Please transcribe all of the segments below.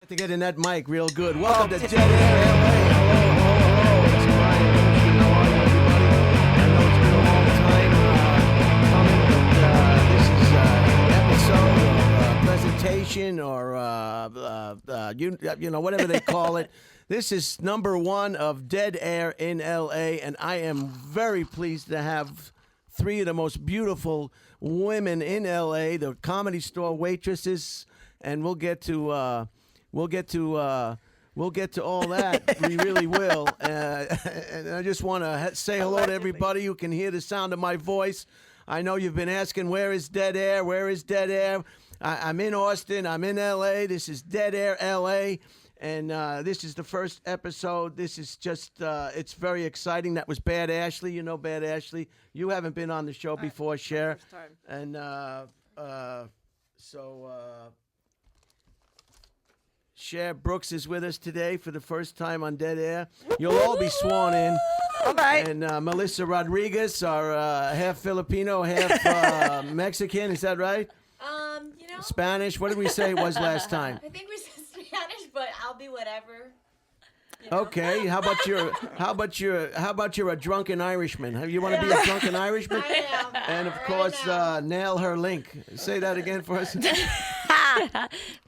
To get in that mic real good. Welcome to Dead Air LA. Hello. It's Brian Holtzman. How are you, everybody? I know it's been a long time coming, but this is episode, presentation, or you know, whatever they call it. This is number 1 of Dead Air in LA, and I am very pleased to have 3 of the most beautiful women in LA, the Comedy Store Waitresses, and we'll get to all that. We really will. And I just want to say hello to everybody who can hear the sound of my voice. I know you've been asking, where is Dead Air? Where is Dead Air? I'm in Austin. I'm in L.A. This is Dead Air L.A., and this is the first episode. This is just, it's very exciting. That was Bad Ashley. You know Bad Ashley. You haven't been on the show before, Cher. First time. And Cher Brooks is with us today for the first time on Dead Air. You'll all be sworn in. All right. And Melissa Rodriguez, our half Filipino, half Mexican. Is that right? You know, Spanish. What did we say it was last time? I think we said Spanish, but I'll be whatever. You know? Okay. How about you're a drunken Irishman? You want to be a drunken Irishman? I am. And of Right course, now. nail her link. Say that again for us.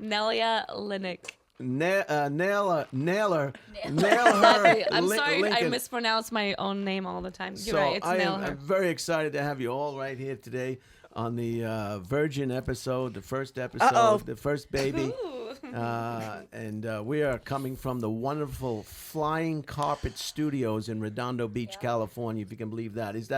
NELYA, LINNIK. Nail her. I'm sorry, I Lincoln. mispronounce my own name all the time. You're So right, it's I'm Nail very excited to have you all right here today on the Virgin episode, the first episode, the first baby. And we are coming from the wonderful Flying Carpet Studios in Redondo Beach, California, if you can believe that. Is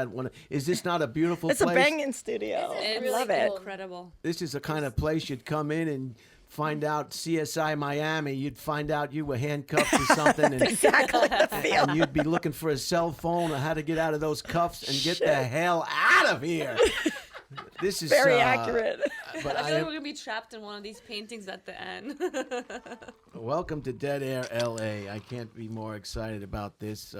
this not a beautiful It's place? a banging studio. This is I It's really love it. cool. incredible. This is the kind of place you'd come in and find out CSI Miami. You'd find out you were handcuffed or something. And, Exactly the feel. and you'd be looking for a cell phone or how to get out of those cuffs and get the hell out of here. This is Very accurate. But I feel like we're gonna be trapped in one of these paintings at the end. welcome to Dead Air LA. I can't be more excited about this.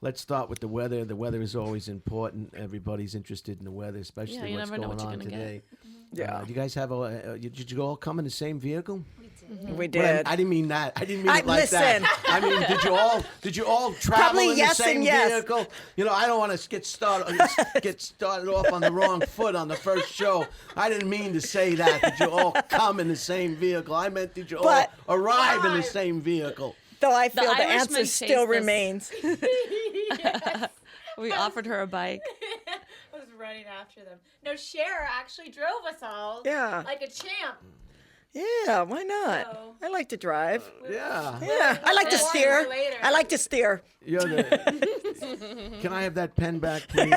Let's start with the weather. The weather is always important. Everybody's interested in the weather, especially Yeah, you what's never know going what you're on gonna today. Yeah. Do you guys have did you all come in the same vehicle? We Well, did. I didn't mean that. I didn't mean it like listen. that. I mean, did you all travel Probably in yes the same and yes. vehicle? You know, I don't want to get started off on the wrong foot on the first show. I didn't mean to say that. Did you all come in the same vehicle? I meant did you all But- arrive in the same vehicle? Though I feel the Irishman answer chased still us. remains. We offered her a bike. I was running after them. No, Cher actually drove us all. Yeah. Like a champ. Yeah, why not? So- I like to drive. Yeah. Yeah, I like to Yeah. steer. Later. I like to steer. You're the, can I have that pen back, please?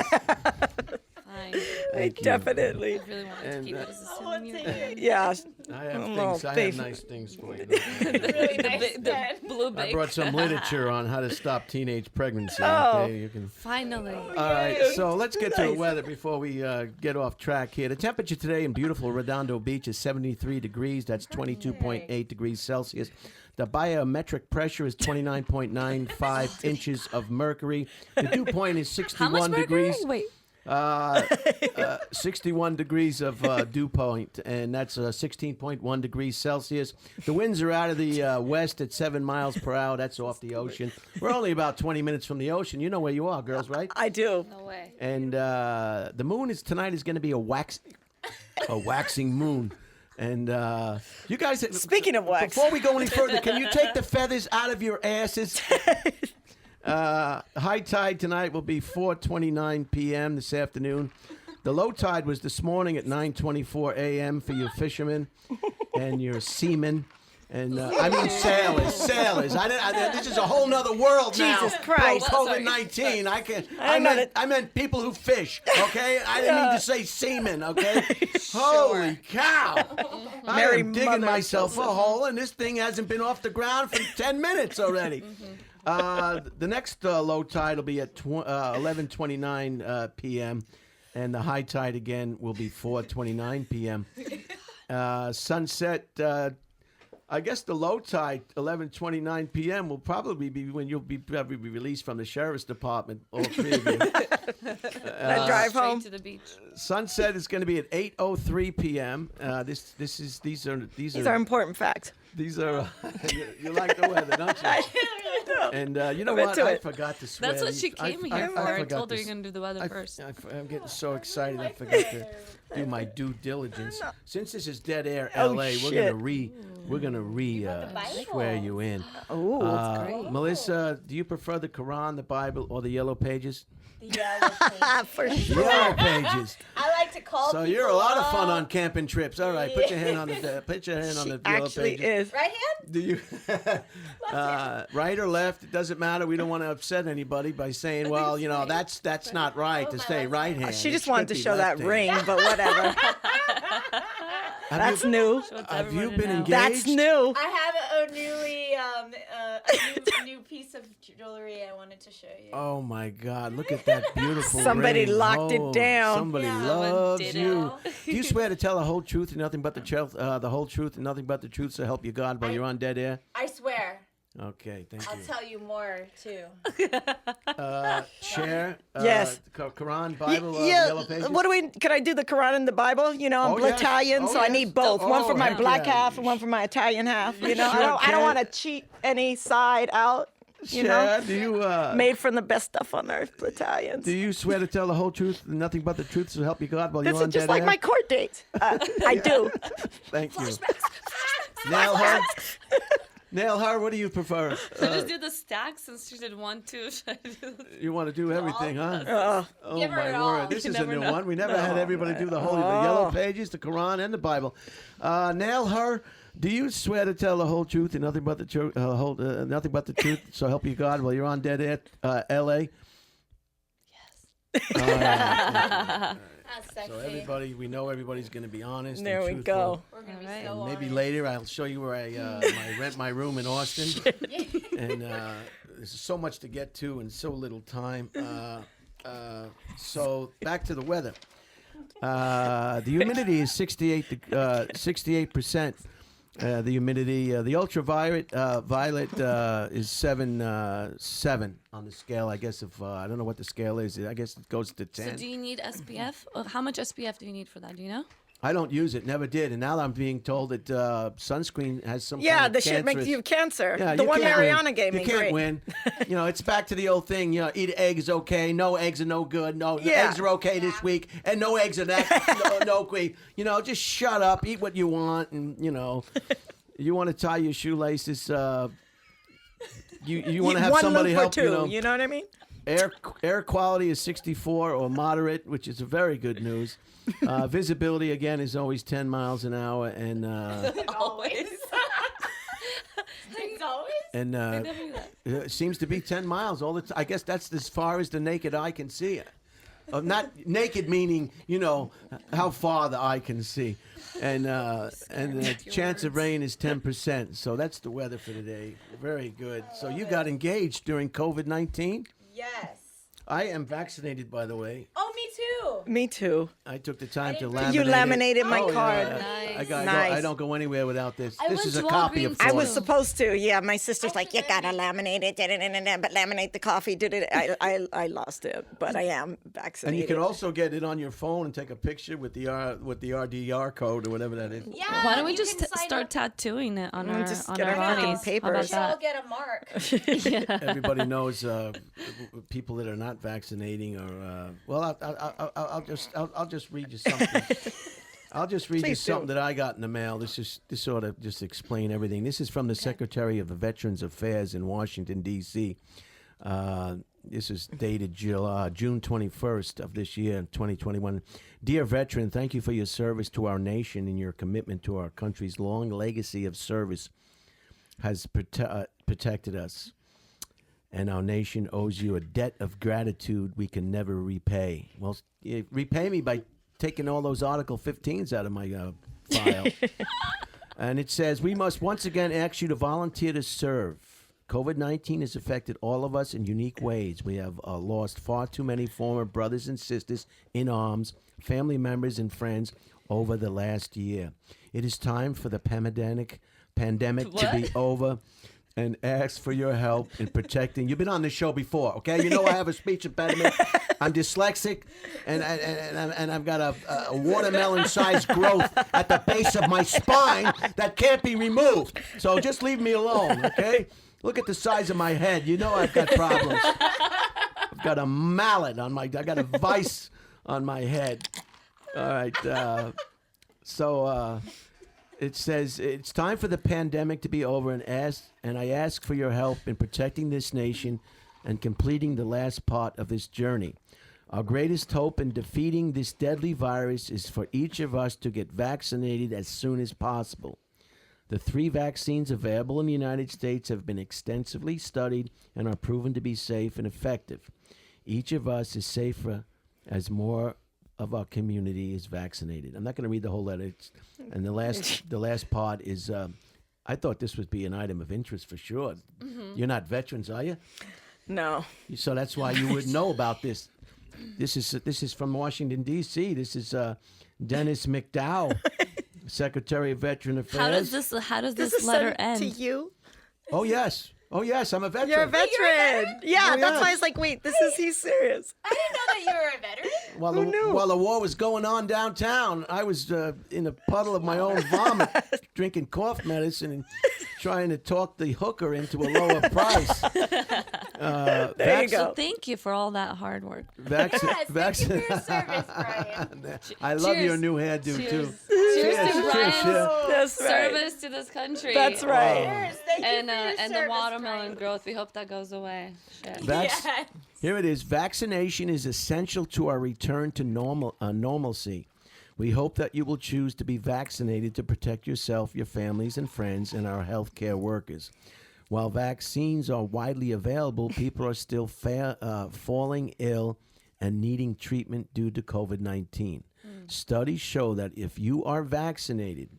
Fine. Thank you. Definitely. I really wanted to And, keep it as a souvenir. Yeah. I have Oh, things. I have thief. nice things for you. Really nice The pen. blue I bag. brought some literature on how to stop teenage pregnancy. Oh. Okay, you can. Finally. All right, so let's get to the weather before we get off track here. The temperature today in beautiful Redondo Beach is 73 degrees. That's 22.8 degrees Celsius. The biometric pressure is 29.95 inches of mercury. The dew point is How much 61 mercury? degrees. Wait. 61 degrees of dew point, and that's 16.1 degrees Celsius. The winds are out of the west at 7 miles per hour. That's off the ocean. We're only about 20 minutes from the ocean. You know where you are, girls, right? I do. No way. And the moon tonight is going to be a waxing moon. And you guys, Speaking of wax. before we go any further, can you take the feathers out of your asses? High tide tonight will be 4:29 p.m. this afternoon. The low tide was this morning at 9:24 a.m. for your fishermen and your seamen. And I mean sailors. This is a whole nother world now. Jesus Christ. COVID-19. I meant people who fish. Okay, I didn't mean to say seamen. Okay. Holy cow! I Mary am digging Mother myself a hole, and this thing hasn't been off the ground for 10 minutes already. The next low tide will be at 11:29 p.m. and the high tide again will be 4:29 p.m. Sunset I guess the low tide, 11:29 p.m., will probably be when you'll be probably be released from the sheriff's department. All three of you. That drive Straight home. to the beach. Sunset is going to be at 8:03 p.m. These These are important facts. you like the weather, don't you? And you know I'm what? into I it. forgot to swear. That's what she came here for. I forgot told her to you're going to do the weather first. I'm getting so excited. I forgot to do my due diligence. Since this is dead air, Oh, LA, shit. we're gonna swear you in. Oh, great. Melissa, do you prefer the Quran, the Bible, or the Yellow Pages? The yellow pages. for The sure. Yellow Pages. I like to call So people you're a lot of fun up. on camping trips. All right, put your hand on the Yellow Actually Pages. is. Right hand? Do you right or left? It doesn't matter. We don't want to upset anybody by saying, well, you know, that's not right to my say left right hand. hand. She It just should wanted to be show left that hand. ring, but whatever. That's new. Show it to Have you everyone been now. engaged? That's new. I have a new piece of jewelry I wanted to show you. Oh my God! Look at that beautiful Somebody ring. locked it Oh, down. Somebody Yeah. Someone loves did you. it. Do you swear to tell the whole truth and nothing but the truth, the whole truth and nothing but the truth, so help you God while you're on dead air? I swear. Okay, thank I'll you. tell you more too. Share. Yes. Quran, Bible, Yeah. Yellow Pages. What do we? Could I do the Quran and the Bible? You know, I'm Oh, yes. Italian, Oh, so I yes. need both. One for Oh, my heck black yeah. half and one for my Italian half. You know, Sure I don't can. want to cheat any side out. You Share. know, Do you made from the best stuff on earth, Italians. do you swear to tell the whole truth and nothing but the truth, so help you God while This you're is on just dead like air? my court dates. I do. Thank you. Nail her. Nail her. What do you prefer? Should I just do the stack since she did 1, 2? Should I do You want to do everything, huh? Oh Give her my it all. word! This You is a never new know. one. We never had everybody do the holy, the Yellow Pages, the Quran, and the Bible. Nail her. Do you swear to tell the whole truth and nothing but the truth, nothing but the truth, so help you God while you're on dead air, L.A.? That's sexy. So everybody, we know everybody's going to be honest. There and we truthful. go. We're gonna be Alright. so Maybe honest. later I'll show you where I rent my room in Austin. And there's so much to get to and so little time. So back to the weather. The humidity is 68%. The humidity, the ultraviolet is 7 on the scale. I guess I don't know what the scale is. I guess it goes to 10. So do you need SPF? How much SPF do you need for that? Do you know? I don't use it, never did, and now I'm being told that sunscreen has some Yeah, kind of the shit makes cancerous- you have cancer. Yeah, the you one can't Mariana win. gave me. You can't Great. win. You know, it's back to the old thing. You know, eat eggs okay. No eggs are no good. No the Yeah. eggs are okay this week, and no eggs are that no week. You know, just shut up. Eat what you want, and you know, you want to tie your shoelaces. You want to have one somebody loop or help two. you know. What I mean? Air quality is 64 or moderate, which is a very good news. Visibility again is always 10 miles an hour, and Always. It's always. and it seems to be 10 miles all the time. I guess that's as far as the naked eye can see. Not naked meaning, you know, how far the eye can see. And the chance of rain is 10%. So that's the weather for today. Very good. So you got engaged during COVID-19? Yes. I am vaccinated, by the way. Oh, me too. Me too. I took the time to didn't laminate You it. laminated my Oh, card. yeah. Nice. Nice. I don't go anywhere without this. I This went is a to copy of Walgreens, I Florida. was supposed to. Yeah, my sister's like, you gotta laminate it, but laminate the coffee. Did it? I lost it, but I am And vaccinated. you can also get it on your phone and take a picture with the RDR code or whatever that is. Yeah. Why don't we you just can sign start up. tattooing it on our just on get our our fucking bodies? How papers. about We should all that? get a mark. Everybody knows people that are not vaccinating or well, I'll just read you something. I'll just read you Please do. something that I got in the mail. This sort of just explain everything. This is from the Secretary of the Veterans Affairs in Washington D.C. This is dated June 21st of this year, 2021. Dear veteran, thank you for your service to our nation and your commitment to our country's long legacy of service has protected us. And our nation owes you a debt of gratitude we can never repay. Well, repay me by taking all those Article 15s out of my file. And it says, we must once again ask you to volunteer to serve. COVID-19 has affected all of us in unique ways. We have lost far too many former brothers and sisters in arms, family members and friends over the last year. It is time for the pandemic pandemic to be over and ask for your help in protecting. You've been on this show before, okay? You know I have a speech impediment. I'm dyslexic, and I've got a watermelon-sized growth at the base of my spine that can't be removed. So just leave me alone, okay? Look at the size of my head. You know I've got problems. I've got a mallet on I got a vice on my head. All right. It says it's time for the pandemic to be over, and I ask for your help in protecting this nation and completing the last part of this journey. Our greatest hope in defeating this deadly virus is for each of us to get vaccinated as soon as possible. The 3 vaccines available in the United States have been extensively studied and are proven to be safe and effective. Each of us is safer as more of our community is vaccinated. I'm not going to read the whole letter. And the last part is, I thought this would be an item of interest for sure. Mm-hmm. You're not veterans, are you? No. So that's why you would know about this. This is from Washington, D.C. This is Dennis McDowell, Secretary of Veteran Affairs. How does this letter end? To you? Oh, yes. Oh, yes, I'm a veteran. You're a veteran. Yeah, Oh, that's yeah. why I was like, wait, he's serious. I didn't know that you were a veteran. While the war was going on downtown, I was in a puddle of my own vomit, drinking cough medicine and trying to talk the hooker into a lower price. There you go. Thank you for all that hard work. Thank you for your service, Brian. I love Cheers. your new hairdo, Cheers. too. Cheers to Cheers, Brian's yeah. That's right. service to this country. That's right. Cheers. Thank you And for your and the service, watermelon Brian. growth. We hope that goes away. Shit. Yes. Here it is. Vaccination is essential to our return to normalcy. We hope that you will choose to be vaccinated to protect yourself, your families and friends, and our healthcare workers. While vaccines are widely available, people are still falling ill and needing treatment due to COVID-19. Studies show that if you are vaccinated,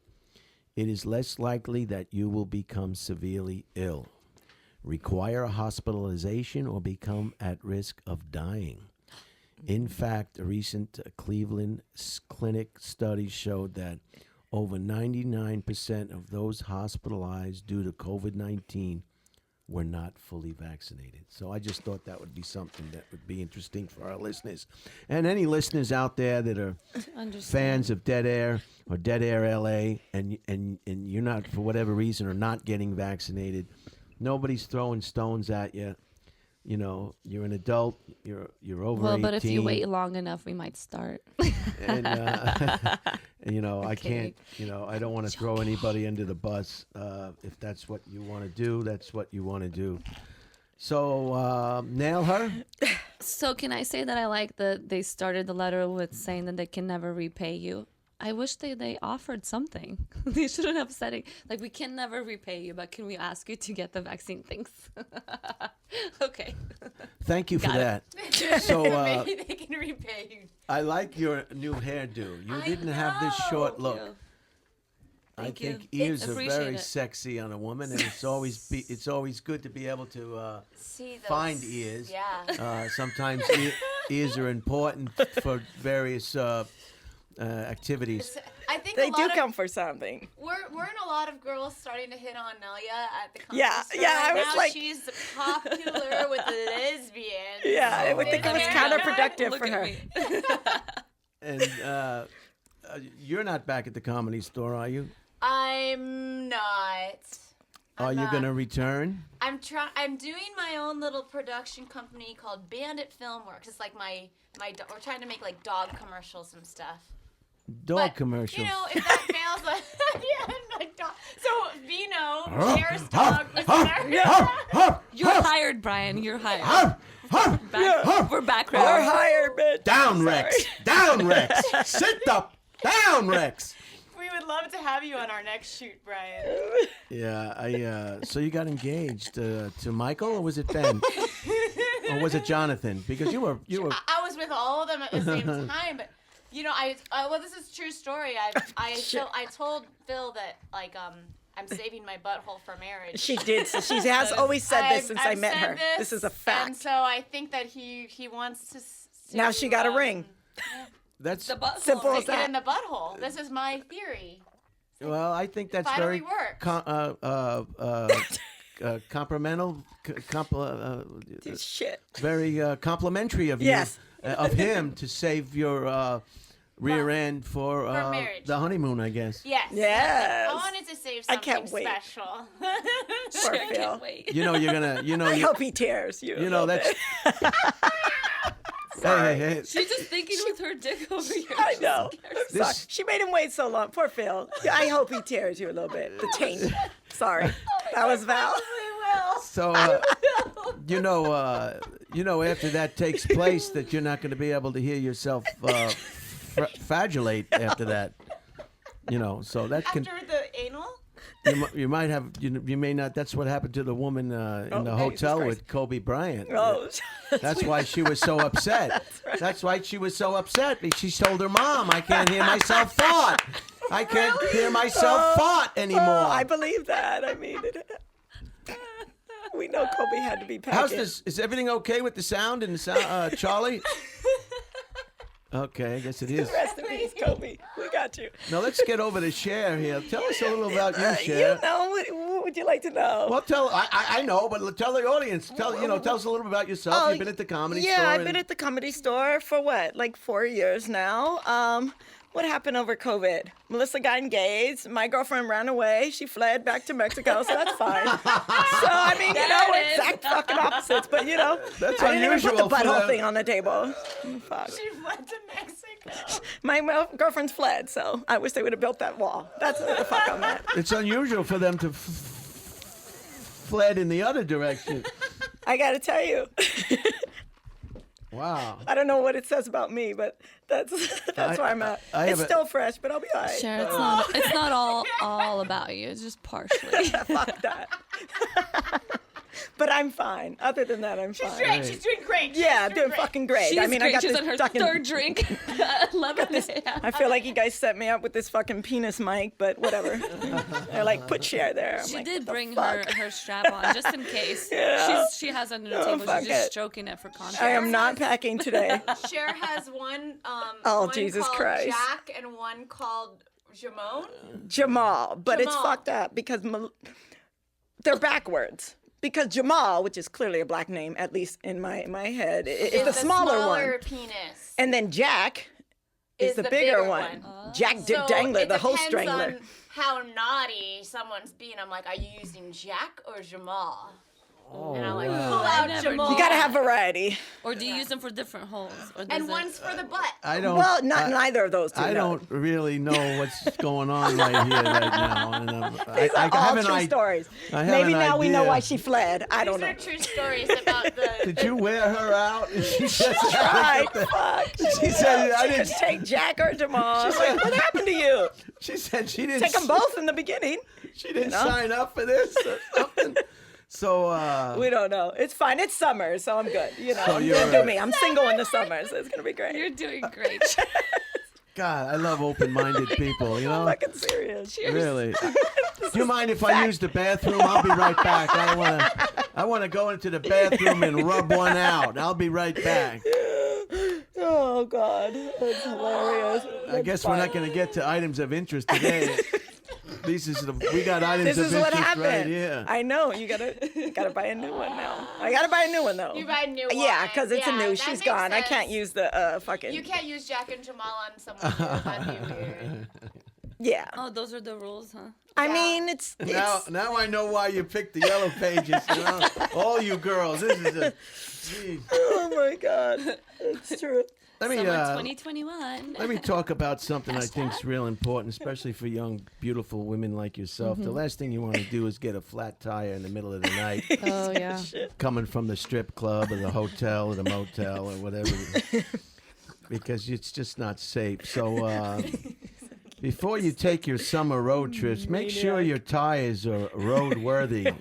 it is less likely that you will become severely ill, require a hospitalization, or become at risk of dying. In fact, a recent Cleveland Clinic study showed that over 99% of those hospitalized due to COVID-19 were not fully vaccinated. So I just thought that would be something that would be interesting for our listeners. And any listeners out there that are fans of Dead Air or Dead Air LA and you're not, for whatever reason, are not getting vaccinated, nobody's throwing stones at you. You know, you're an adult, you're over 18. Well, but if you wait long enough, we might start. And, and, you know, I Okay. can't, I don't want to throw anybody under the bus. If that's what you want to do, that's what you want to do. So, nail her? So can I say that I like that they started the letter with saying that they can never repay you? I wish they offered something. They shouldn't have said it. Like, we can never repay you, but can we ask you to get the vaccine? Thanks. Okay. Thank you for Got it. that. So, Maybe they can repay you. I like your new hairdo. You I didn't have this short know. look. Yeah. I Thank you. think ears are Appreciate very it. sexy on a woman, and it's always good to be able to See those. find ears. Yeah. Sometimes ears are important for various activities. I think They a do lot come for something. Weren't a lot of girls starting to hit on NELYA at the comedy Yeah, store? yeah, I Right was now like- she's popular with the lesbians. Yeah, I would think it was Look counterproductive Look for at her. me. And you're not back at the Comedy Store, are you? I'm not. Are you going to return? I'm doing my own little production company called Bandit Filmworks. It's like my we're trying to make like dog commercials and stuff. Dog But, commercials. You know, if that fails, yeah, like dog. So Vino, Cher's dog, listener. You're hired, Brian. You're hired. We're back, You're Rex. hired, bitch. Down, Rex. Down, Rex. Sit up. Down, Rex. We would love to have you on our next shoot, Brian. Yeah, so you got engaged to Michael, or was it Ben? Or was it Jonathan? Because you were. I was with all of them at the same time, but you know, well, this is a true story. I told Phil that like I'm saving my butthole for marriage. She did. So she has always said this since I met said her. This is a And fact. so I think that he wants to. Now she got a ring. That's The butthole. Simple as Stick it that. in the butthole. This is my theory. Well, I think that's Finally very worked. complimental, Shit. very complimentary of you, Yes. of him to save your rear end for marriage. the honeymoon, I guess. Yes. Yes. I wanted to save I something can't wait. special. Poor I Phil. can't wait. You know, you're gonna, I hope he tears you. you know, that's. Hey. She's just thinking with her dick over here. I know. This- Sorry. She made him wait so long. Poor Phil. I hope he tears you a little bit. The taint. Sorry. That was Val. So, you know, after that takes place, that you're not going to be able to hear yourself flagellate after that. You know, so that can. After the anal? You might have, you may not. That's what happened to the woman in the hotel Jesus with Kobe Bryant. Oh, That's why she was so upset. That's why she was so upset. She told her mom, "I can't hear myself fart. I can't hear myself fart anymore." I believe that. I mean, we know Kobe had to be packing. How's this? Is everything okay with the sound and the sound, Charlie? Okay, I guess it is. Rest in peace, Kobe. We got you. Now let's get over to Cher here. Tell us a little about you, You Cher. know, what would you like to know? Well, I know, but tell the audience. Tell us a little bit about yourself. You've been at the comedy store. Yeah, I've been at the comedy store for what, like 4 years now. What happened over COVID? Melissa got engaged. My girlfriend ran away. She fled back to Mexico, so that's fine. So, I mean, we're exact fucking opposites, but, That's I didn't even put the unusual for butthole them. thing on the table. Fuck. She went to Mexico. My girlfriend's fled, so I wish they would have built that wall. That's what the fuck I'm at. It's unusual for them to fled in the other direction. I gotta tell you. Wow. I don't know what it says about me, but that's where I'm at. It's still fresh, but I'll be all right. Sure, it's not all about you. It's just partially. Fuck that. But I'm fine. Other than that, I'm fine. Great. She's doing great. Yeah, doing fucking great. She's I mean, I great. got She's this on her fucking, third drink at 11 a.m. I feel like you guys set me up with this fucking penis mic, but whatever. They're like, put Cher there. I'm She like, did what the bring fuck? her strap on just in case. Yeah. She has under the table. fuck She's just it. stroking it for context. I am not packing today. Cher has one. Oh, one Jesus called Christ. Jack and one called Jamone. Jamal, but it's Jamal. fucked up because they're backwards. Because Jamal, which is clearly a black name, at least in my head, is the smaller one. Penis. And then Jack is the bigger one. Jack Dick Dangler, the host strangler. On how naughty someone's being. I'm like, are you using Jack or Jamal? And I'm like, pull out never Jamal. knew. You gotta have variety. Or do you use them for different holes? Or does And it- one's for the butt. I don't. Well, neither of those two. I no. don't really know what's going on right here, right now. And These are all have an true stories. I have Maybe an now we know idea. why she fled. I don't These know. are true stories about the. Did you wear her out? And she said, Right, fuck. She said, I She didn't. could take Jack or Jamal. She's like, what happened to you? She said she didn't. Take them both in the beginning. She didn't know? sign up for this or something. So, We don't know. It's fine. It's summer, so I'm good. So I'm you're, gonna do me. I'm single in the summer, so it's gonna be great. You're doing great. God, I love open-minded people. You know, fucking serious. really. Do you mind if I use the bathroom? I'll be right back. I want to go into the bathroom and rub one out. I'll be right back. Oh God, that's hilarious. I guess we're not going to get to items of interest today. We got items This of is interest what happened. right here. I know you gotta buy a new one now. I gotta buy a new one though. You buy a new one. Yeah, because it's a Yeah, new. that She's makes gone. I sense. can't use the fucking. You can't use Jack and Jamal on someone new. That'd be weird. Yeah. Oh, those are the rules, huh? I mean, it's Now I know why you picked the yellow pages. You know? All you girls, this is a. Geez. Oh my God, it's true. Let me Summer 2021. let me talk about something I think is real important, especially for young, beautiful women like yourself. The last thing you want to do is get a flat tire in the middle of the night, Oh, yeah. coming from the strip club or the hotel or the motel or whatever, because it's just not safe. So before you take your summer road trips, make sure your tires are roadworthy.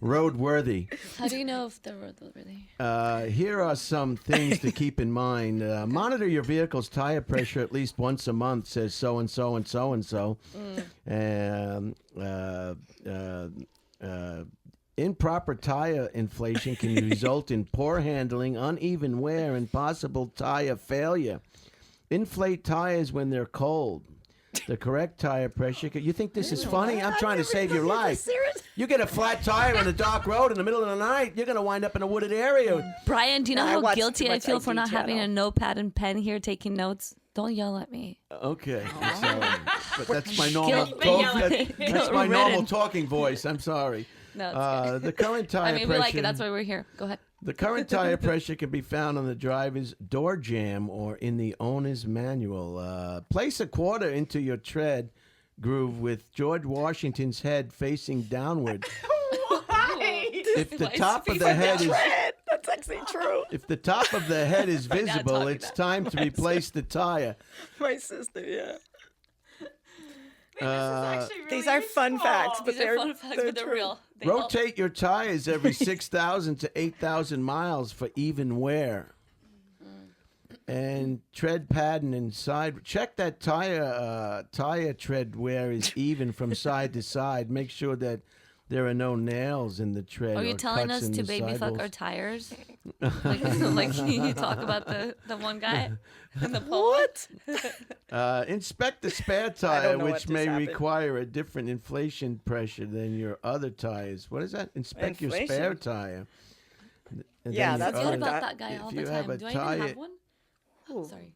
Roadworthy. How do you know if they're roadworthy? Here are some things to keep in mind. Monitor your vehicle's tire pressure at least once a month, says so-and-so and so-and-so. Improper tire inflation can result in poor handling, uneven wear, and possible tire failure. Inflate tires when they're cold. The correct tire pressure. You think this is funny? I'm trying to save your life. Serious? You get a flat tire on a dark road in the middle of the night, you're going to wind up in a wooded area. Brian, do you know I how watched guilty too I much feel for ID not having a channel. notepad and pen here taking notes? Don't yell at me. Okay. So, but that's my normal Guilt- that's my normal guilt-ridden. talking voice. I'm sorry. No, it's good. The current tire I mean, we pressure. like it. That's why we're here. Go ahead. The current tire pressure can be found on the driver's door jamb or in the owner's manual. Place a quarter into your tread groove with George Washington's head facing downward. Why? If the Why top of is the it head is Red. That's actually true. if the top of the head is dad visible, taught me it's that. time to replace the tire. My sister, yeah. Actually really These are fun useful. facts, but These are they're fun facts, they're but they're true. real. They help. Rotate your tires every 6,000 to 8,000 miles for even wear. And tread pattern inside. Check that tire tread wear is even from side to side. Make sure that there are no nails in the tread. Are you or telling cuts us in to the baby fuck our sidewalls. tires? like you talk about the one guy in the poll? What? Inspect the spare tire, know which what just may happened. require a different inflation pressure than your other tires. What is that? Inspect your spare Inflation? tire. And Yeah, then that's your I what think other- about that guy if all you the have time. a Do I even tire- have one? Sorry.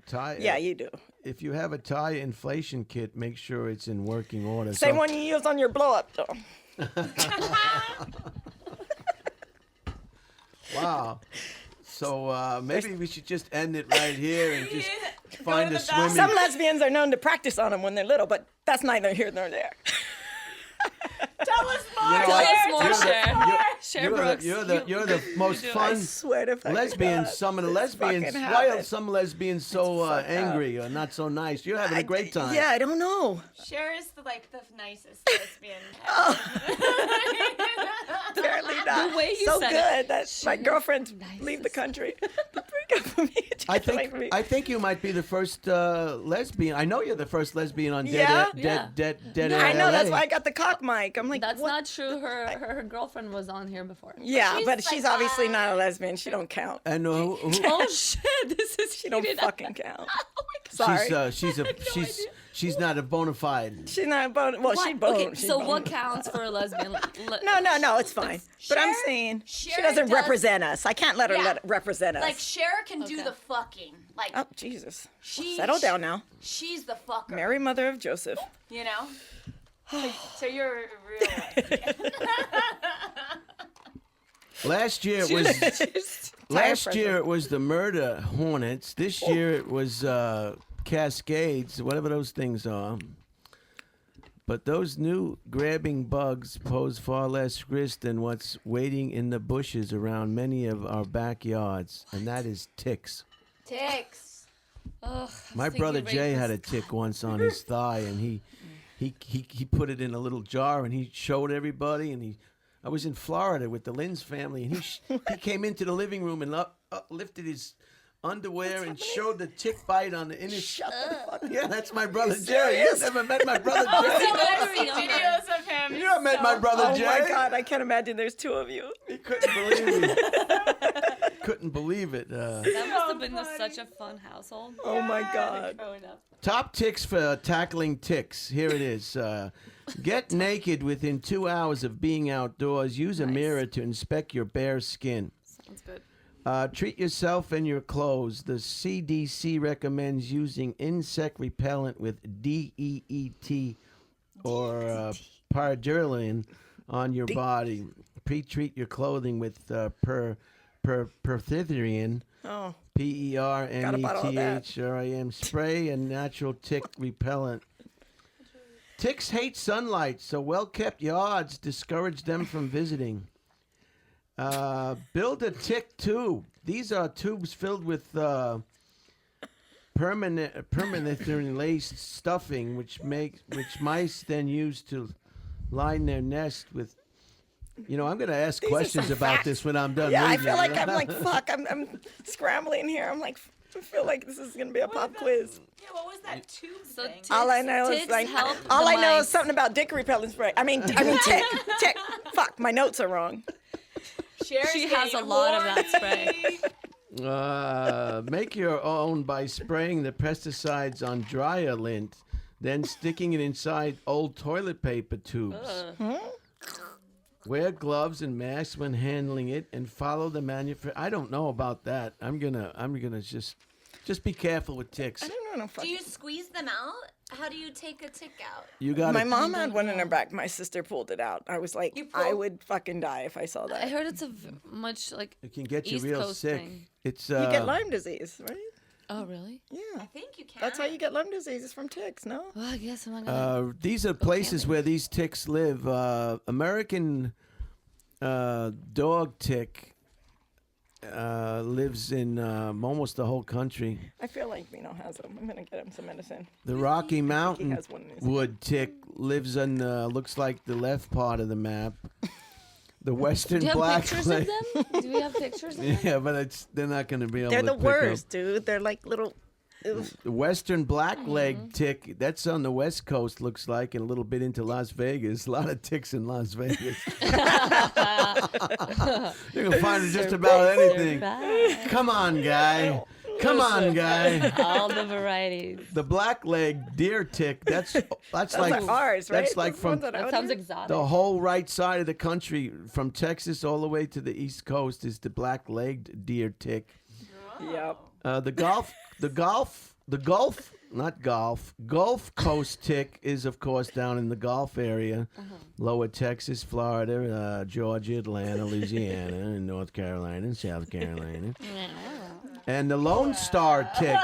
tire. Yeah, you do. If you have a tire inflation kit, make sure it's in working order. Same So- one you use on your blow up though. Wow. So maybe we should just end it right here and just Go find to a the swimming. bathroom. Some lesbians are known to practice on them when they're little, but that's neither here nor there. Tell us more. You know Tell what? us more, You're the- Cher. Cher You're Brooks. you're the most do. I fun swear to fucking lesbians. God, Some of the this lesbians. fucking Why are happened. some lesbians so fucked up. angry or not so nice? You're having a great time. Yeah, I don't know. Cher is the nicest lesbian. Apparently not. The way you so said good it. that my girlfriend leave the country to break up with me. to I get away think from me. I think you might be the first lesbian. I know you're the first lesbian on Yeah? Dead I know, that's LA. why I got the cock mic. I'm like, That's what? not true. Her girlfriend was on here before. Yeah, She's but like, she's obviously not a lesbian. She don't count. And who, Oh shit! This is She don't heated. fucking count. Oh Sorry. she's not a bona fide. She's not bone. Well, she What? bone. Okay, she's so bone. what counts for a lesbian? No, it's fine. But I'm Cher- saying Cher she doesn't does- represent us. I can't let her Yeah. represent us. Like Cher can do Okay. the fucking. Like oh, Jesus. she. Settle down now. She's the fucker. Mary, mother of Joseph. You know. So you're a real lesbian. Last year it was last year it was the murder hornets. This year it was cascades, whatever those things are. But those new grabbing bugs pose far less risk than what's waiting in the bushes around many of our backyards, and that is ticks. Ticks. Ugh, My brother Jay had a tick once on his thigh, and he put it in a little jar and he showed everybody. And I was in Florida with the Lynn's family, and he came into the living room and lifted his underwear and showed the tick bite on the in his. Shut the fuck up. Yeah, that's my brother Jerry. You've never met my brother So Jerry. I've seen videos of him. You never met my brother Oh Jerry. my God, I can't imagine there's two of you. He couldn't believe it. Couldn't believe it. That must have been such a fun household. Oh my God. Growing up. Top ticks for tackling ticks. Here it is. Get naked within 2 hours of being outdoors. Use a mirror to inspect your bare skin. Sounds good. Treat yourself and your clothes. The CDC recommends using insect repellent with DEET or Pardurlin on your body. Pre-treat your clothing with Perthithrian. Oh, PERMETHRIM spray and natural tick repellent. Ticks hate sunlight, so well-kept yards discourage them from visiting. Build a tick tube. These are tubes filled with permanently laced stuffing, which mice then use to line their nest with. You know, I'm going to ask are questions some about facts. this when I'm done. yeah, I reading feel it. like I'm like, fuck, I'm scrambling here. I'm like, I feel like this is going to be a pop quiz. Yeah, what was that tube So thing? All I know is ticks like, help all the I know is mice. something about dick repellent spray. I mean, tick. Fuck, my notes are wrong. Cher's She has a getting lot of that horny. spray. Make your own by spraying the pesticides on dryer lint. then sticking it inside old toilet paper tubes. Wear gloves and masks when handling it, and follow the manufacturer. I don't know about that. I'm gonna just be careful with ticks. I don't know. Do you squeeze them out? How do you take a tick out? You got My mom had one in her back. My sister pulled it out. I was like, You I pulled- would fucking die if I saw I that. heard it's much like It can get you East real Coast sick. thing. It's You get Lyme disease, right? Oh, really? Yeah. I think you can. That's how you get Lyme disease, is from ticks, no? Well, I guess I'm not gonna. these are places where these ticks live. American dog tick lives in almost the whole country. I feel like Vino has them. I'm going to get him some medicine. The Rocky Mountain has one in his wood tick lives on looks like the left part of the map. The western Do you have black pictures leg. of them? Do we have pictures of them? Yeah, but they're not going to be able They're to the pick worst, up. dude. They're like little... The western black-leg tick, that's on the west coast, looks like, and a little bit into Las Vegas. A lot of ticks in Las Vegas. You can find it just about anything. Surprise. Come on, guy. Come on, guy. All the varieties. The black-leg deer tick, that's Those like are ours, right? that's like Those from ones That out sounds here? exotic. the whole right side of the country, from Texas all the way to the east coast, is the black-legged deer tick. Yep. Gulf Coast tick is, of course, down in the Gulf area, lower Texas, Florida, Georgia, Atlanta, Louisiana, and North Carolina, and South Carolina. And the Lone Star tick.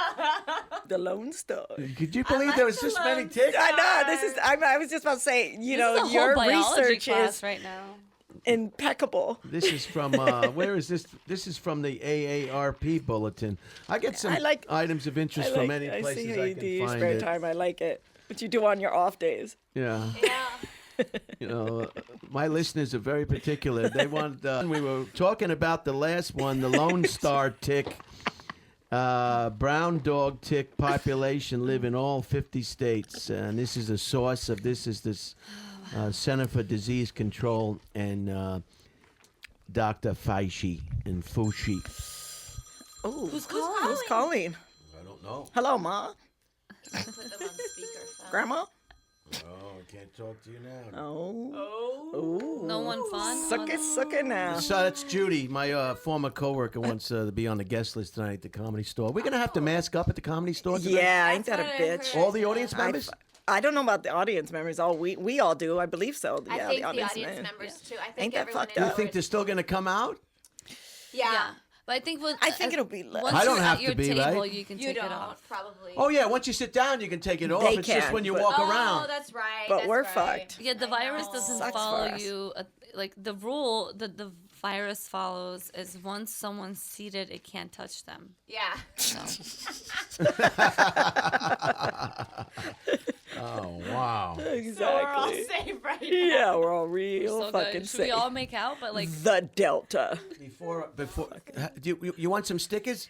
The Lone Star. Could you believe there was this many ticks? I know. This is. I was just about to say. You This know, is a whole your biology research class is right now. impeccable. This is from where is this? This is from the AARP bulletin. I get some I like- items of interest from any I places see how I you do can your find spare it. time. I like it. What you do on your off days. Yeah. Yeah. You know, my listeners are very particular. They want. We were talking about the last one, the Lone Star tick. Brown dog tick population live in all 50 states, and this is a source of this is this Center for Disease Control and Dr. Fauci and Fauci. Oh, Who's calling? who's calling? I don't know. Hello, Ma. Put them on speakerphone. Grandma. Oh, I can't talk to you now. Oh. No one fun? Suck it now. So that's Judy, my former coworker, wants to be on the guest list tonight at the Comedy Store. We're gonna have to mask up at the Comedy Store tonight? Yeah, ain't that a That's what I bitch? heard. All the audience members? I don't know about the audience members. All we all do. I believe so. I Yeah, think the audience audience members. members too. I think Ain't that everyone fucked in up? You think they're still gonna come out? Yeah. Yeah. But I think it'll be less. Once I don't you're have at to your be, table, right? you can You take don't it off. probably. Oh yeah, once you sit down, you can take it off. They It's just can, when you but- walk Oh, around. that's right. But that's we're right. fucked. Yeah, the I virus know. doesn't Sucks for follow us. you. Like the rule that the virus follows is once someone's seated, it can't touch them. Yeah. So Oh wow. So we're all Exactly. safe right now. Yeah, we're all real so fucking good. Should safe. we all make out? But like, The Delta. Before, do you want some stickers?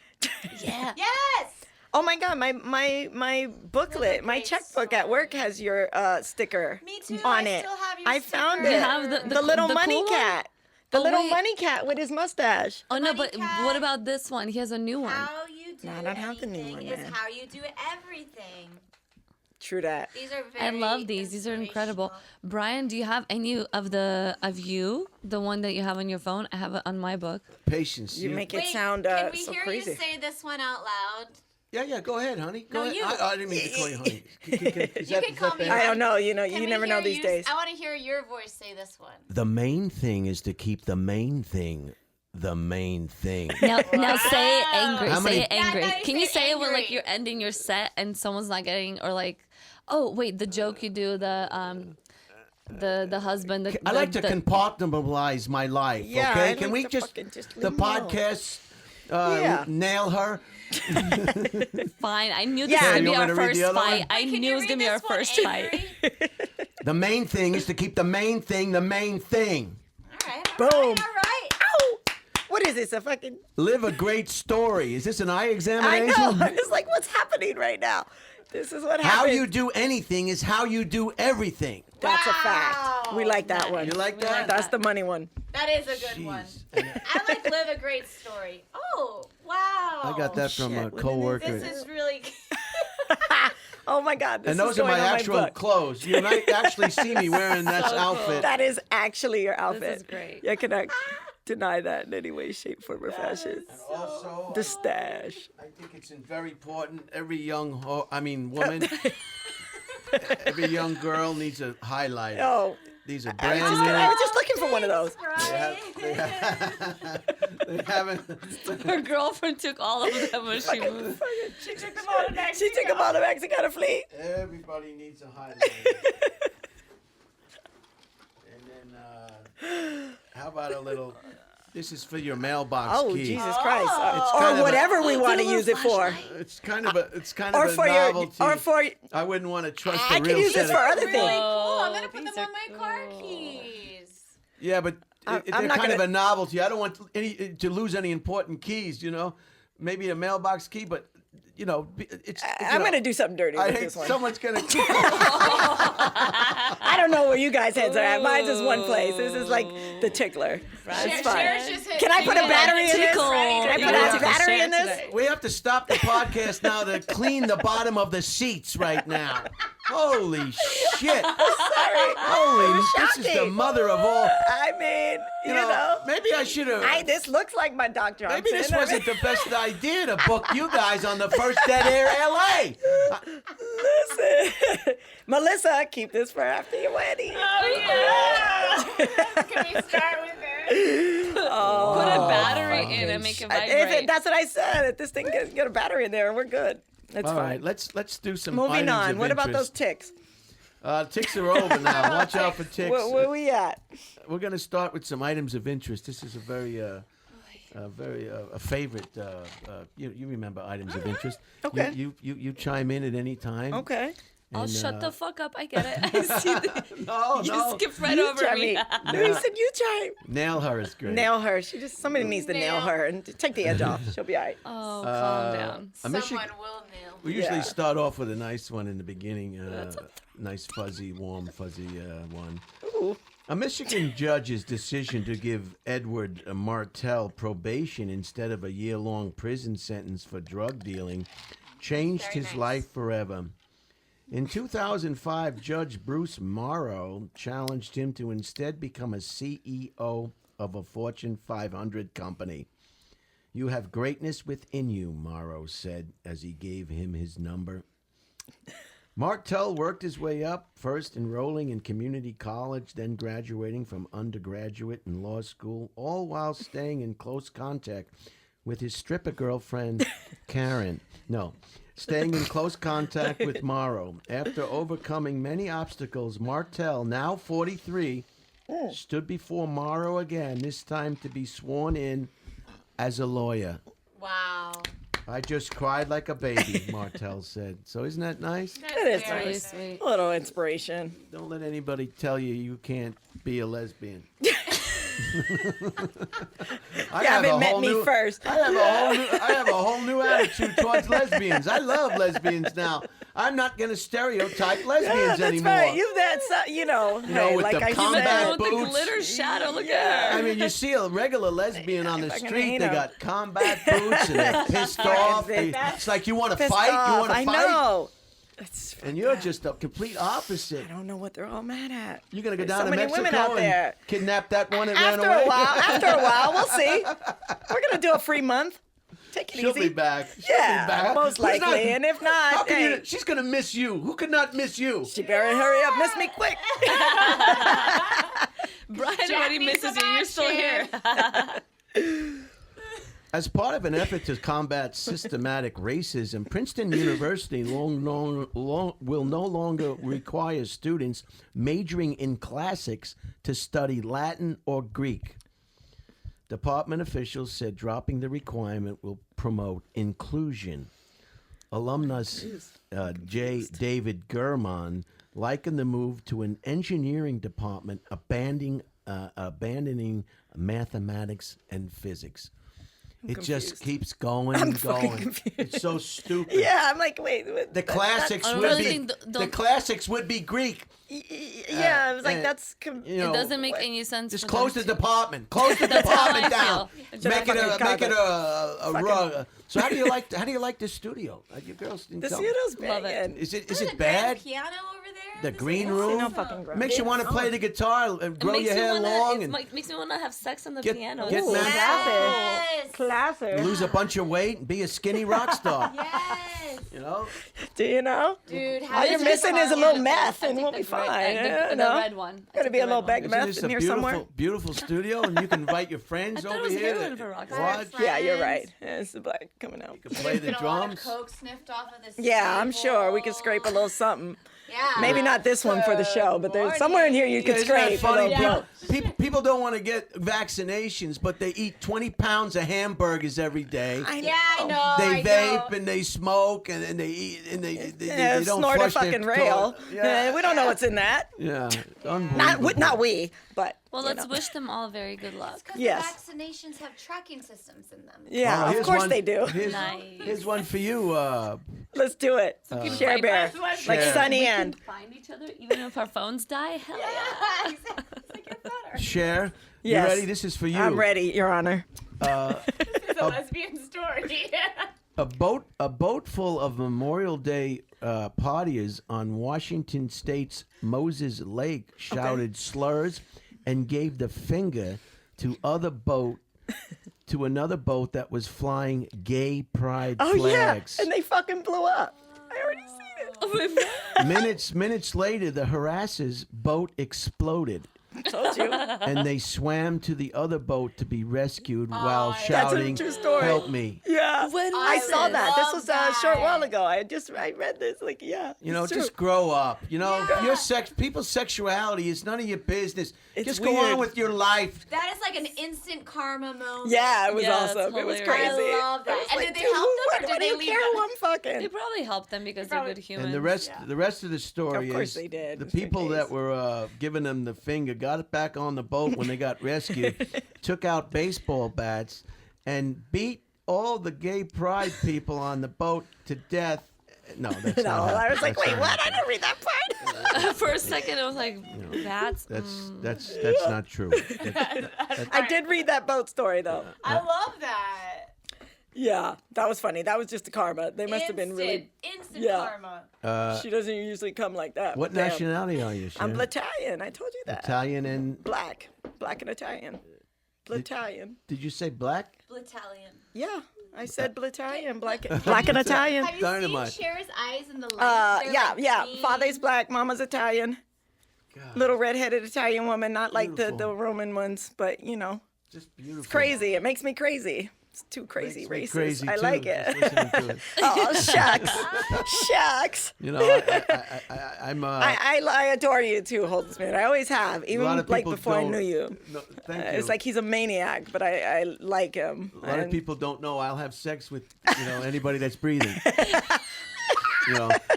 yeah. Yes. Oh my God, my booklet, my great checkbook at work has your sticker Me too, on I it. still have your I found sticker. it. You have the little the money cool one? cat. The Oh, little wait. money cat with his mustache. Oh no, Money but cat. what about this one? He has a new one. How you do No, I don't have the new anything one, is man. how you do everything. True that. These are very I love these. These are incredible. inspirational. Brian, do you have any of the one that you have on your phone? I have it on my book. Patience. You make it Wait, sound can we so hear crazy. you say this one out loud? Yeah, go ahead, honey. Go No, ahead. you. I didn't mean to call you honey. You can call me bad? I don't know. You know, Can you we never know hear these you- days. I want to hear your voice say this one. The main thing is to keep the main thing the main thing. Now say it angry. How Say many- it angry. Yeah, now you Can you say say it when like angry. you're ending your set and someone's not getting, or like, oh wait, the joke you do, the husband. I like to compartmentalize my life. Yeah, okay, I can like we to just fucking just the leave me alone. podcast Yeah. nail her? Fine. I knew this Yeah. was You gonna be want our me to read first the other fight. one? I knew it was gonna be our first fight. The main thing is to keep the main thing the main thing. All right. Boom. All right. Ow! What is this? A fucking. Live a great story. Is this an eye I examination? know. I was like, what's happening right now? This is what How happens. you do anything is how you do everything. That's a fact. We like that one. You like that? That's the money one. That is a good one. I like live a great story. Oh, wow. I got that from shit. a What is coworker. This is really. Oh my God! This And is those are going my on actual book. clothes. You might actually see me wearing that So outfit. That is actually your outfit. This is great. I cannot deny that in any way, shape, form, or fashion. Also, The stash. I think it's very important. Every young, woman, every young girl needs a highlighter. Oh, These are I brand was just looking for one of those. They haven't. Her girlfriend took all of them when she moved. She took them all to Mexico. She took them all to Mexico to flee. Everybody needs a highlighter. And then, how about a little? This is for your mailbox Oh, key. Jesus Christ. It's kind of Or a- whatever we want to little use it for. It's kind of a Or a for novelty. or for I wouldn't want to trust I a can real use set this of for other Really things. cool. I'm gonna put These them are on my car cool. keys. Yeah, but I'm they're not kind of gonna- a novelty. I don't want to lose any important keys. Maybe a mailbox key, but it's. I'm going to do something dirty I with hate this one. someone's gonna. I don't know where you guys' heads are at. Mine's is one place. This is like the tickler. It's fine. Cher's just hit Can I put a battery in this? Tickle. Can I You put gotta a battery in share this? today. We have to stop the podcast now to clean the bottom of the seats right now. Holy shit! Sorry. Holy, this is the shocking. mother of all. I mean, you know. Maybe I should have. This looks like my Doc Johnson. Maybe this wasn't the best idea to book you guys on the first Dead Air LA. Listen, Melissa, keep this for after your wedding. Oh yeah. Can we start with it? Put a battery in and make it vibrate. That's what I said. If this thing get a battery in there, we're good. That's All fine. right, let's do some. Moving items on. of What about those interest. ticks? Ticks are over now. Watch out for ticks. Where we at? We're going to start with some items of interest. This is a very, a favorite. You remember items of interest. Okay. You chime in at any time. Okay. I'll And, shut the fuck up. I get it. I see that. No, You no. skipped right You over chime me. in. No, he said you chime. Nail her is great. Nail her. Somebody needs to nail Nail. her and take the edge off. She'll be all right. Oh, calm down. A Michi- Someone will nail. we usually Yeah. start off with a nice one in the beginning. Nice fuzzy, warm, fuzzy one. Ooh. A Michigan judge's decision to give Edward Martell probation instead of a year-long prison sentence for drug dealing changed Very his nice. life forever. In 2005, Judge Bruce Morrow challenged him to instead become a CEO of a Fortune 500 company. "You have greatness within you," Morrow said as he gave him his number. Martell worked his way up, first enrolling in community college, then graduating from undergraduate and law school, all while staying in close contact with his stripper girlfriend, Karen. No, staying in close contact with Morrow. After overcoming many obstacles, Martell, now 43, stood before Morrow again, this time to be sworn in as a lawyer. Wow. "I just cried like a baby," Martell said. So isn't that nice? That's That is very Really nice. sweet. A little inspiration. Don't let anybody tell you you can't be a lesbian. I You haven't met me first. I have a whole new attitude towards lesbians. I love lesbians now. I'm not going to stereotype lesbians Yeah, that's anymore. right. You've that, hey, with like the I combat said. With the boots. glitter shadow. Look Yeah. at her. I mean, you see a regular lesbian on the Fucking street, they hate 'em. got combat boots and they're pissed off. It's like, you want to Pissed fight? You off. want to I fight? know. It's, And you're just a complete opposite. I don't know what they're all mad at. You're going to go There's down so to many Mexico women out and there. kidnap that one that ran After away? a while, we'll see. We're gonna do a free month. Take it She'll easy. be back. She'll Yeah, be back. most Who's not- likely. And if How not, can hey, you, she's gonna miss you. Who could not miss you? she better hurry up, miss me quick. Brian already needs misses some you. You're still here. action. As part of an effort to combat systematic racism, Princeton University will no longer require students majoring in classics to study Latin or Greek. Department officials said dropping the requirement will promote inclusion. Alumnus J. David Gurman likened the move to an engineering department abandoning mathematics and physics. It just confused. keeps going I'm and fucking going. confused. It's so stupid. Yeah, I'm like, wait. The classics I would really be think the classics would be Greek. Yeah, I was like, that's. You know, It doesn't make any sense. just for close them the to- department. Close the That's how I department down. feel. Make it a Fucking- rug. So how do you like the studio? You girls didn't The tell me. studio's Love it. banging. Is There's it a bad? grand piano over there. The This green is room? No awesome. fucking ground. Makes you want to play the guitar and grow your hair long and Makes me want to have sex on the Get- piano. get It's mad- Yes. Classic. lose a bunch of weight and be a skinny rock star. Yes. You know? Do you know? Dude, All you're missing is a little meth, I and think we'll the be gray- fine. the- Yeah, the no? red one. I Gotta took be the a little red bag one. meth Isn't this in a here beautiful, somewhere. beautiful studio and you can invite your friends I thought it over was here? heroin for rock Watch. stars. Yeah, you're right. Yeah, it's the black coming out. You can play the A lot of drums. coke sniffed off of this. Yeah, I'm table. sure we could scrape a little something. Yeah. Maybe not this one for the show, but there's somewhere in here you could Isn't that scrape a funny? little blow. People don't want to get vaccinations, but they eat 20 pounds of hamburgers every day. Yeah, I know. They I vape know. and they smoke and they eat and they Yeah, don't snort a flush their fucking rail. Yeah, We don't know what's in that. yeah, unbelievable. Not we, but Well, you let's know. wish them all very good luck. Because Yes. the vaccinations have tracking systems in them. Yeah, Oh, of here's course one- they do. Nice. Here's one for you. Let's do it. Share Bear. Like Share. Sunny End. Find each other even if our phones die. Hell yeah. Exactly. It's like get better. Cher, you Yes. ready? This is for you. I'm ready, Your Honor. It's a lesbian story. A boat full of Memorial Day partiers on Washington State's Moses Lake shouted slurs and gave the finger to another boat that was flying gay pride Oh flags. yeah, and they fucking blew up. I already seen it. Minutes later, the harassers' boat exploded, Told you. and they swam to the other boat to be rescued while That's a shouting, true story. "Help me!" Yeah. When I was saw this? that. This was a short that. while ago. I read this. Like, yeah. You know, it's just true. grow up. You know, Yeah. people's sexuality is none of your business. It's just go weird. on with your life. That is like an instant karma moment. Yeah, it was Yeah, it's awesome. It was hilarious. crazy. I love that. It was And like, did they dude, help them, what, or did what do they you leave care them? who I'm They fucking? probably helped them because they're probably- good humans. And the rest of the story Of course is they did. the It's their people that case. were giving them the finger got it back on the boat when they got rescued, took out baseball bats, and beat all the gay pride people on the boat to death. No, that's No, not. I was like, that's wait, not what? I happening. didn't read that part. For a second, it was like, bats? That's not true. I did read that boat story though. I love that. Yeah, that was funny. That was just the karma. They must have been really. Instant Yeah. karma. She doesn't usually come like that. What but damn. nationality are you, I'm Sharon? Italian. I told you that. Italian and Black and Italian. Italian. did you say black? Italian. Yeah, I said Italian. Black and Italian. Have you Dynamite. seen Cher's eyes in the light? They're Yeah, like yeah. green. Father's black, mama's Italian. God, Little redheaded Italian woman, not like the Beautiful. Roman ones, but you know, just beautiful. crazy. It makes me crazy. It's too crazy, Makes me racist. crazy, I too, like just it. listening to it. Oh shucks, shucks. You know, I'm. I adore you too, Holtzman. I always have, even lot of like people before I don't- knew you. No, thank you. It's like he's a maniac, but I like him. A lot of And- people don't know I'll have sex with anybody that's breathing.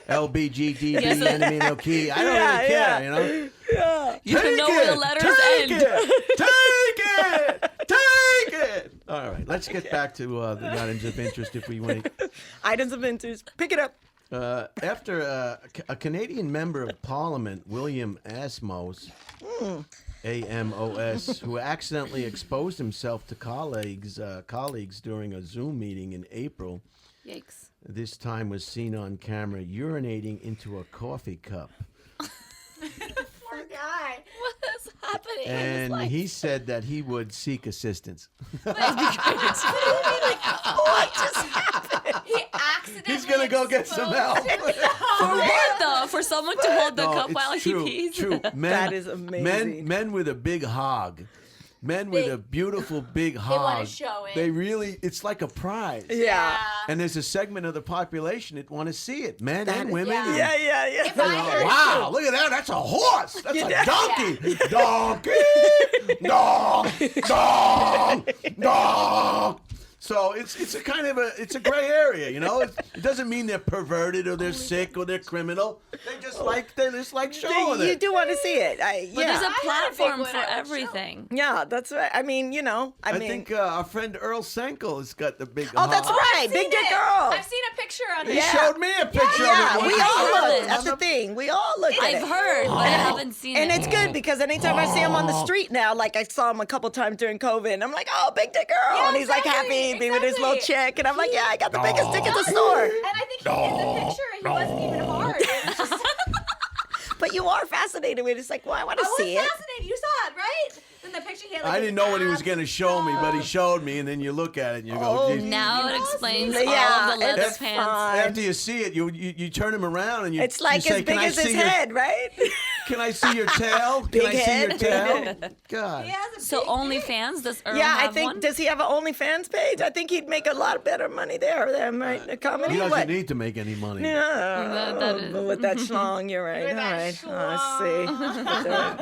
LBGDB, Yes. enemy no key. I don't Yeah, really yeah. care. You know. Yeah. You can know where the letters Take end. it! Take it! All right, let's get back to the items of interest if we want. Items of interest. Pick it up. After a Canadian member of Parliament, William Asmos, AMOS, who accidentally exposed himself to colleagues during a Zoom meeting in April, Yikes. this time was seen on camera urinating into a coffee cup. Poor guy. What is happening? And he said that he would seek assistance. What just happened? He accidentally. He's gonna go get some help. For what though? For someone to hold the No, cup it's while true, he pees? True. Men, That is amazing. Men with a big hog. Men with a beautiful big hog. wanna show it. They really, it's like a prize. Yeah. And there's a segment of the population that want to see it. Men and women. yeah. and- Yeah, yeah, yeah. If I heard Wow, look at that. That's a horse. That's a Yeah. donkey. Donkey. Dong. Dong. Dong. So it's a kind of it's a gray area, you know. It doesn't mean they're perverted or they're sick or they're criminal. They just like showing You it. do want to see it. But Yeah. there's a I had a big platform one for I would show. everything. Yeah, that's right. I mean, you know, I mean. think our friend Earl Senkel has got the big. Oh, that's right. I've Big seen Dick it. Girl. I've seen a picture on He it. showed me a picture Yeah, of it. we I all haven't. look. That's the thing. We all look at I've it. heard, but I haven't seen And it. it's good because anytime I see him on the street now, like I saw him a couple times during COVID, and I'm like, oh, Big Dick Girl. Yeah, and he's like exactly, happy being with his little exactly. chick. And I'm like, yeah, I got the biggest dick in the store. And I think in the picture, he wasn't even hard. It was just, But you are fascinated with it. It's like, well, I want to I was see it. fascinated. You saw it, right? In the picture, he had, like, I didn't know what he was abs going to and show me, but he stuff. showed me, and then you look at it and you go, Oh, geez. Now it You explains must- all Yeah, of the leather it's pants. fine. After you see it, you turn him around and you. It's like you say, as big "Can I as his see your- head, right? Can I see your tail? Can Big I see your head. tail? God. He has a So big OnlyFans, does Earl Yeah, I have think, one? does he have an OnlyFans page? I think he'd make a lot better money there than right? The comedy. He doesn't What? need to make any money. That is- But with that schlong, you're right. With All that right. Oh,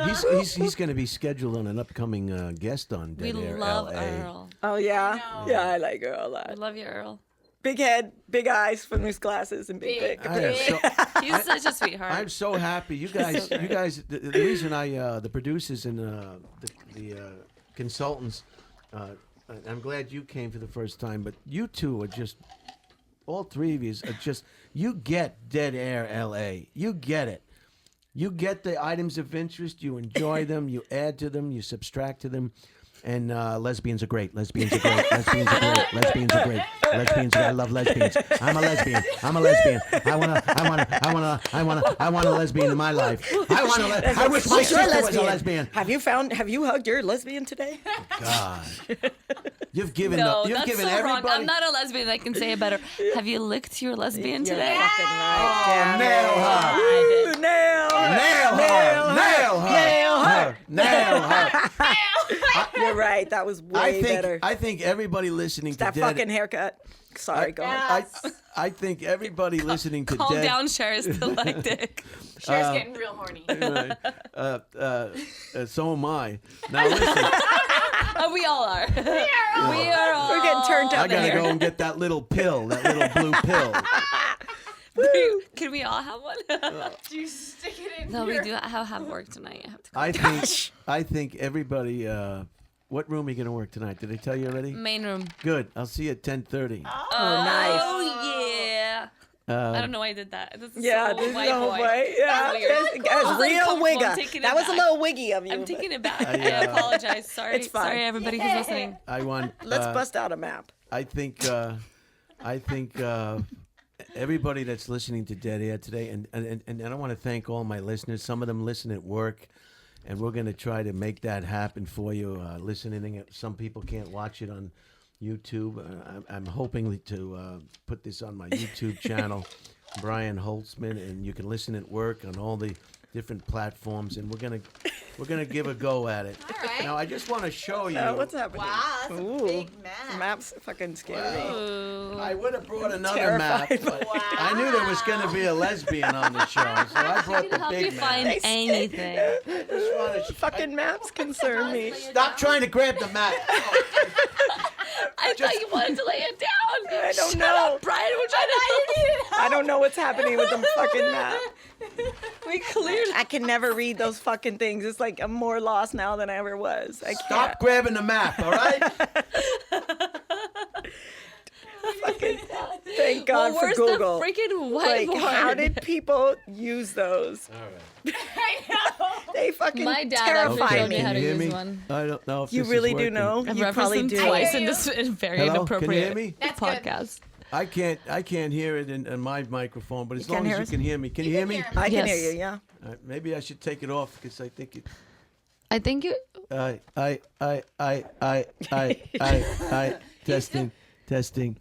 I see. He's going to be scheduled on an upcoming guest on we Dead Air love LA. Earl. Oh, yeah? know. Yeah, I like her a I lot. love you, Earl. Big head, big eyes from his glasses, and big dick. I am so, He's such a sweetheart. I'm so happy. You guys, the reason the producers and the consultants, I'm glad you came for the first time, but you two are just, all three of you are just, you get Dead Air LA. You get it. You get the items of interest, you enjoy them, you add to them, you subtract to them. And lesbians are great. Lesbians are great. Lesbians are great. Lesbians are great. Lesbians. I love lesbians. I'm a lesbian. I'm a lesbian. I want a lesbian in my life. I wish my You're a sister was a lesbian. Have you hugged your lesbian today? God, you've given no, you've that's given so wrong. everybody. I'm not a lesbian. I can say it better. Have you licked your lesbian You're today? fucking right. Damn nail it. her. Woo, nail her. Nail her. Nail her. You're right. That was way better. I think everybody listening to That Dead. fucking haircut. Sorry, go ahead. I think everybody listening to Calm Dead. down, Cher is still like dick. Cher's getting real horny. So am I. Now listen, Oh, we all are. We are all. We're getting turned I up gotta in go here. and get that little pill, that little blue pill. Can we all have one? Do you stick it in No, we your... do have work tonight. I have to go. I think everybody. What room are you gonna work tonight? Did they tell you already? Main room. Good. I'll see you at 10:30. Oh, nice. Oh yeah. I don't know why I did that. This is Yeah, so this is white all boy. white. Yeah, That's weird. that's I was real uncomfortable. I'm wigger. taking it That was a back. little wiggy of you. I'm but taking it back. I, I apologize. Sorry. It's fine. Sorry, everybody who's listening. I want. Let's bust out a map. I think everybody that's listening to Dead Air today, and I want to thank all my listeners. Some of them listen at work, and we're going to try to make that happen for you. Listening, some people can't watch it on YouTube. I'm hoping to put this on my YouTube channel, Brian Holtzman, and you can listen at work on all the different platforms, and we're gonna give a go at it. All right. Now, I just want to show you. What's happening? Wow, that's a Ooh. big map. Map's fucking scary. Ooh. I would have brought another map, terrified. but I knew there was going to be a lesbian on the show, so I brought the Help you big find map. anything. Just wanted to- Fucking maps concern me. Stop trying to grab the map. I thought you wanted to lay it down. I don't Shut know. Up, Brian. We're trying to. I don't know what's happening with the fucking map. We cleared. I can never read those fucking things. It's like I'm more lost now than I ever was. I can't. Stop grabbing the map, all right? Thank God Well, for where's Google. the freaking Like, whiteboard? how did people use those? All right. I know. They fucking My dad actually terrify showed me me. how to Can you hear use me? one. I don't know if You this really is do working. know? I've You referenced probably him do. twice I in hear this very Hello? Can you inappropriate hear me? That's good. podcast. I can't hear it in my microphone, but as can't long hear as us? you can hear me. Can you hear me? I can Yes. hear you, yeah. Maybe I should take it off because I think it. I think you. Testing.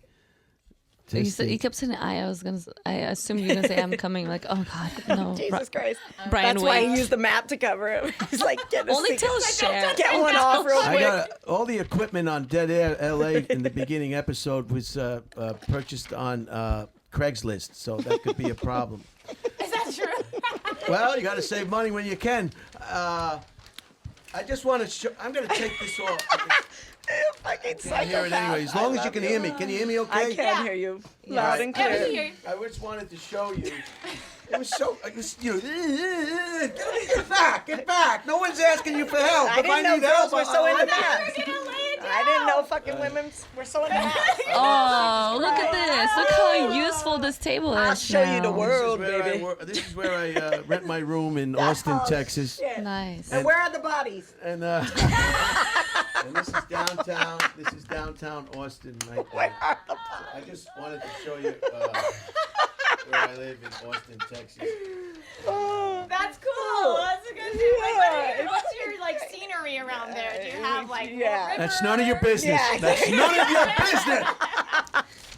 You, said, you kept saying I was gonna. I assumed you were gonna say I'm coming. Like, oh God, no. Jesus Christ. Brian, That's why he wait. used the map to cover it. He's like, get a Only stick- tell Cher. Get one off real I quick. got all the equipment on Dead Air LA in the beginning episode was purchased on Craigslist, so that could be a problem. Is that true? Well, you got to save money when you can. I just want to show. I'm going to take this off. fucking I hear it anyway. As long as you can hear me. Can you hear me okay? I can Yeah. hear you loud and Yeah, we clear. hear you. I just wanted to show you. It was so, get back. No one's asking you for help. I didn't know need girls help, were so into We're that. gonna lay it down. I didn't know fucking women were so into that. Oh, look at this. Look how useful this table is. I'll show you the now. world, This is where baby. This is where I rent my room in Austin, Texas. Shit. Nice. And where are the bodies? And and this is downtown. This is downtown Austin right there. I just wanted to show you where I live in Austin, Texas. Oh, That's cool. That's a good thing. Like, what's your like scenery around there? Do you have like Yeah. That's none of your business. Yeah. That's none of your business.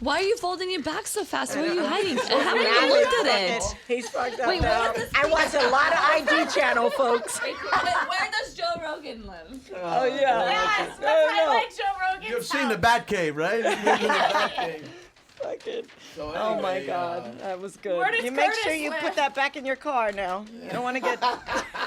Why are you folding your back so fast? What are you hiding? I haven't even looked at it. He's fucked up Wait, now. what was this I watch a lot of IG channel, folks. Where does Joe Rogan live? Oh, yeah. Yes, I like Joe Rogan's You've seen the house. Batcave, right? You live in the Batcave. Fucking. So Oh my anyway, God, that was good. Where does You make Curtis sure you live? put that back in your car now. You don't want to get.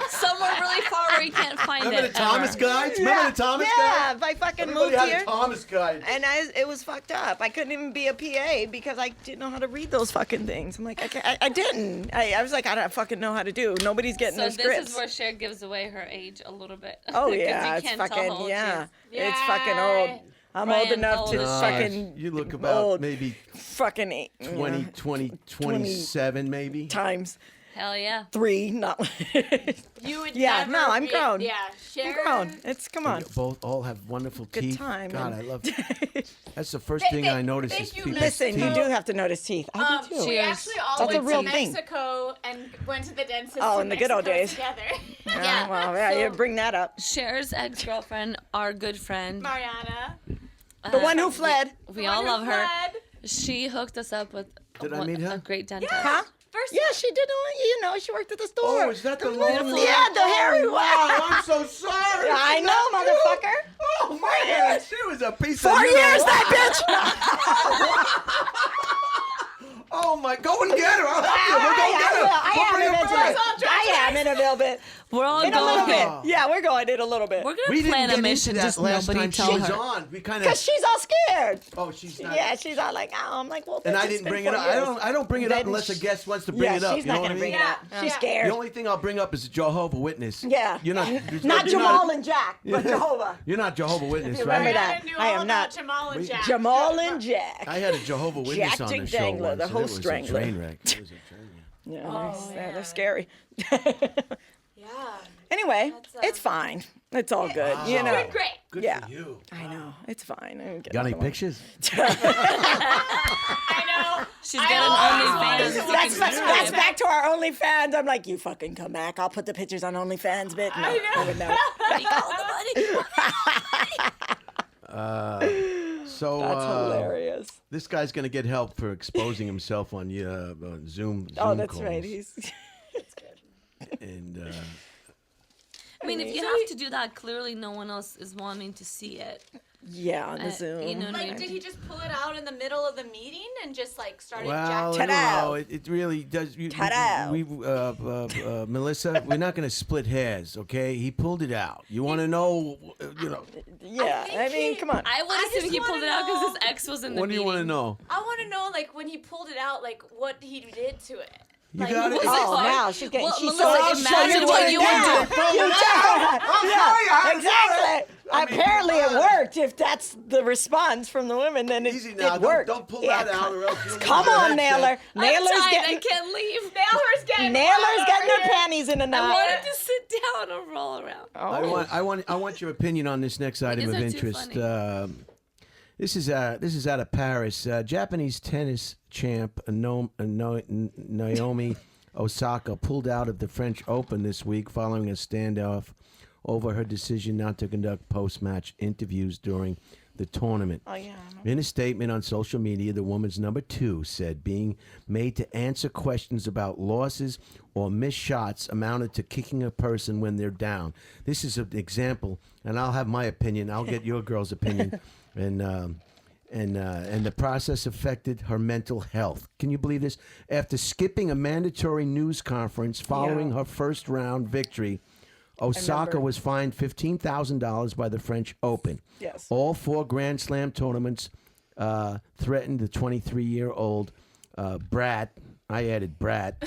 Somewhere really far where you can't find Remember it. the Thomas ever. guides? Remember the Thomas Yeah, guide? I fucking Everybody moved had here. a Thomas guide. And it was fucked up. I couldn't even be a PA because I didn't know how to read those fucking things. I'm like, I didn't. I was like, I don't fucking know how to do. Nobody's getting So their this scripts. is where Cher gives away her age a little bit. Oh 'Cause yeah, you it's can't tell fucking how old yeah. she is. It's fucking old. I'm old Brian, enough to old. Gosh, fucking you look about old. maybe fucking 27 maybe. times Hell yeah. 3, not. You would Yeah, never no, I'm be- grown. Yeah, I'm Sharon. grown. It's come on. You both all have wonderful Good teeth. time, God, and- I love. That's the first They- thing they- I notice thank is you, people's Listen, teeth. you do have to notice teeth. I do too. We Cheers. actually all That's a went real to thing. Mexico and went to the dentist. Oh, in in the good old Mexico days. Together. Yeah, well, yeah, so- you bring that up. Cher's ex-girlfriend, our good friend. Mariana. The one who fled. We all love her. Fled. She hooked us up with Did I meet her? a great dentist. Huh? First, Yeah, she did. You know, she worked at the store. Oh, is that the long one? Yeah, the hairy one. Wow, I'm so sorry. I know, motherfucker. Oh man, she was a piece 4 of. years, that bitch. Oh my, go and get her. I'll help you. We'll go get her. We'll bring her back. I am in a little bit. We're all In a little going. bit. Yeah, we're going in a little bit. We're gonna We plan didn't a get mission. into that Just last nobody time tell she was her. on. We kind Because of. she's all scared. Oh, she's not. Yeah, she's all like, oh, I'm like, well, And bitch, I it's didn't been bring it 4 up. years. I don't bring it up Then unless a sh- guest wants to bring it up. she's You know not what I gonna bring mean? it up. Yeah. She's Yeah. scared. The only thing I'll bring up is a Jehovah Witness. Yeah. You're not. Not you're Jamal and Jack, but Jehovah. You're not Jehovah Witness, you remember right? that. Mariana knew I all am about not. Jamal and Jack. Jamal and Jack. I had a Jehovah Witness Jack on Dick the show Dangler, once, the and whole it was strangler. a train wreck. It was a train wreck. Yeah, they're scary. Yeah. Anyway, That's, it's fine. It's all good. You know. Doing great. Good Yeah. for you. I know. It's fine. I can get Got any another one. pictures? I know. She's got an OnlyFans. You That's, can that's, do that's it. back to our OnlyFans. I'm like, you fucking come back. I'll put the pictures on OnlyFans, bitch. No, I would know. Take all the money. So That's hilarious. this guy's gonna get help for exposing himself on Zoom. Oh, Zoom that's calls. right. He's And I mean, if you have to do that, clearly no one else is wanting to see it. yeah on the Zoom. You know what I Like, mean? did he just pull it out in the middle of the meeting and just like started well, jacking? Ta-da. no, it really does. Ta-da. Melissa, we're not gonna split hairs, okay? He pulled it out. You want to know? Yeah, I mean, come on. I would I assume just he pulled wanna it out because know- his ex was in the What do you want to meeting. know? I want to know, like, when he pulled it out, like, what he did to it. You Like, got it. was it Oh, hard? now she's getting. Well, she's Melissa, so imagine so what you would do. You tell her. Yeah, exactly. I mean, Apparently, it come on. worked. If that's the response from the women, then it, Easy now. it worked. Don't pull Yeah, that out, or else you'll Come lose your on, headset. Nailer. I'm Nailer's tired. I getting. can't leave. Naylor's getting Nailer's getting her over here. panties in a I knot. wanted to sit down and roll around. I want your opinion on this next item Is of it too interest. funny? This is out of Paris. Japanese tennis champ Naomi Osaka pulled out of the French Open this week following a standoff over her decision not to conduct post-match interviews during the tournament. Oh yeah. In a statement on social media, the woman's number 2 said being made to answer questions about losses or missed shots amounted to kicking a person when they're down. This is an example, and I'll have my opinion. I'll get your girl's opinion. And the process affected her mental health. Can you believe this? After skipping a mandatory news conference following her first round victory, Osaka remember. was fined $15,000 by the French Open. Yes. All 4 Grand Slam tournaments threatened the 23-year-old brat. I added brat